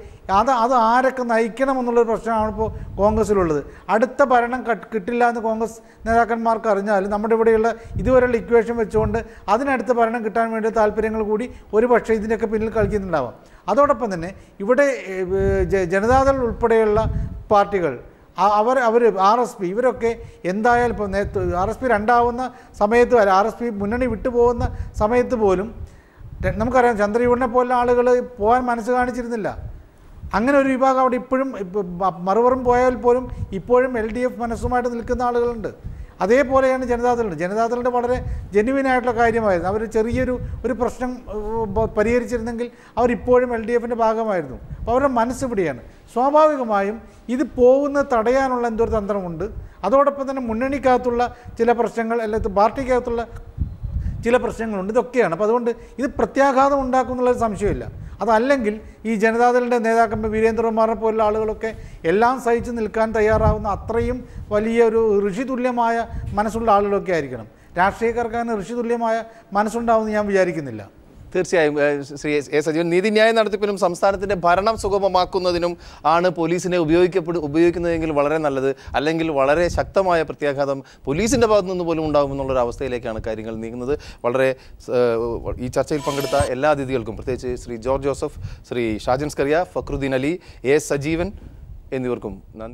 അത് ആരൊക്കെ നയിക്കണം എന്നുള്ളൊരു പ്രശ്നമാണ് ഇപ്പോൾ കോൺഗ്രസ്സിലുള്ളത്. അടുത്ത ഭരണം കിട്ടില്ല എന്ന് കോൺഗ്രസ് നേതാക്കന്മാർക്ക് അറിഞ്ഞാൽ നമ്മുടെ ഇവിടെയുള്ള ഇതുവരെയുള്ള ഇക്വേഷൻ വെച്ചുകൊണ്ട് അതിനടുത്ത ഭരണം കിട്ടാൻ വേണ്ടി താല്പര്യങ്ങൾ കൂടി ഒരു പക്ഷേ ഇതിൻ്റെയൊക്കെ പിന്നിൽ കളിക്കുന്നുണ്ടാവാം. അതോടൊപ്പം തന്നെ ഇവിടെ ജനതാദൾ ഉൾപ്പെടെയുള്ള പാർട്ടികൾ അവർ RSP ഇവരൊക്കെ എന്തായാലും ഇപ്പോൾ RSP രണ്ടാവുന്ന സമയത്ത് വരെ RSP മുന്നണി വിട്ടുപോകുന്ന സമയത്ത് പോലും നമുക്കറിയാം ചന്ദ്രയൂഢനെ പോലുള്ള ആളുകൾ പോകാൻ മനസ്സ് കാണിച്ചിരുന്നില്ല. അങ്ങനെ ഒരു വിഭാഗം അവിടെ ഇപ്പോഴും മറുപുറം പോയാൽ പോലും ഇപ്പോഴും LDF മനസ്സുമായിട്ട് നിൽക്കുന്ന ആളുകളുണ്ട്. അതേപോലെയാണ് ജനതാദളുടെ വളരെ ജെന്യുവിനായിട്ടുള്ള കാര്യമായിരുന്നു. അവർ ഒരു പ്രശ്നം പരിഹരിച്ചിരുന്നെങ്കിൽ അവരിപ്പോഴും LDFൻ്റെ ഭാഗമായിരുന്നു. അപ്പോൾ അവരുടെ മനസ്സിവിടെയാണ്. സ്വാഭാവികമായും ഇത് പോകുന്നത് തടയാനുള്ള എന്തൊരു തന്ത്രമുണ്ട്. അതോടൊപ്പം തന്നെ മുന്നണിക്കകത്തുള്ള ചില പ്രശ്നങ്ങൾ, അല്ലെങ്കിൽ പാർട്ടിക്കകത്തുള്ള ചില പ്രശ്നങ്ങളുണ്ട്. ഇതൊക്കെയാണ്. അപ്പോൾ അതുകൊണ്ട് ഇത് പ്രത്യാഘാതം ഉണ്ടാക്കുമെന്നുള്ളൊരു സംശയമില്ല. അതല്ലെങ്കിൽ ഈ ജനതാദളിൻ്റെ നേതാക്കന്മാർ വീരേന്ദ്രകുമാറിനെ പോലുള്ള ആളുകളൊക്കെ എല്ലാം സഹിച്ച് നിൽക്കാൻ തയ്യാറാവുന്ന അത്രയും വലിയൊരു ഋഷിതുല്യമായ മനസ്സുള്ള ആളുകളൊക്കെ ആയിരിക്കണം. രാഷ്ട്രീയക്കാർക്ക് അങ്ങനെ ഋഷിതുല്യമായ മനസ്സുണ്ടാവുമെന്ന് ഞാൻ വിചാരിക്കുന്നില്ല. തീർച്ചയായും ശ്രീ എ സജീവൻ, നീതിന്യായ നടത്തിപ്പിനും സംസ്ഥാനത്തിൻ്റെ ഭരണം സുഗമമാക്കുന്നതിനും ആണ് പോലീസിനെ ഉപയോഗിക്കുന്നതെങ്കിൽ വളരെ നല്ലത്. അല്ലെങ്കിൽ വളരെ ശക്തമായ പ്രത്യാഘാതം പോലീസിൻ്റെ ഭാഗത്തു നിന്ന് പോലും ഉണ്ടാകുമെന്നുള്ളൊരു അവസ്ഥയിലേക്കാണ് കാര്യങ്ങൾ നീങ്ങുന്നത്. വളരെ ഈ ചർച്ചയിൽ പങ്കെടുത്ത എല്ലാ അതിഥികൾക്കും, പ്രത്യേകിച്ച് ശ്രീ ജോർജ് ജോസഫ്, ശ്രീ ഷാജൻ സ്കറിയ, ഫക്രുദ്ദീൻ അലി, എ സജീവൻ എന്നിവർക്കും നന്ദി.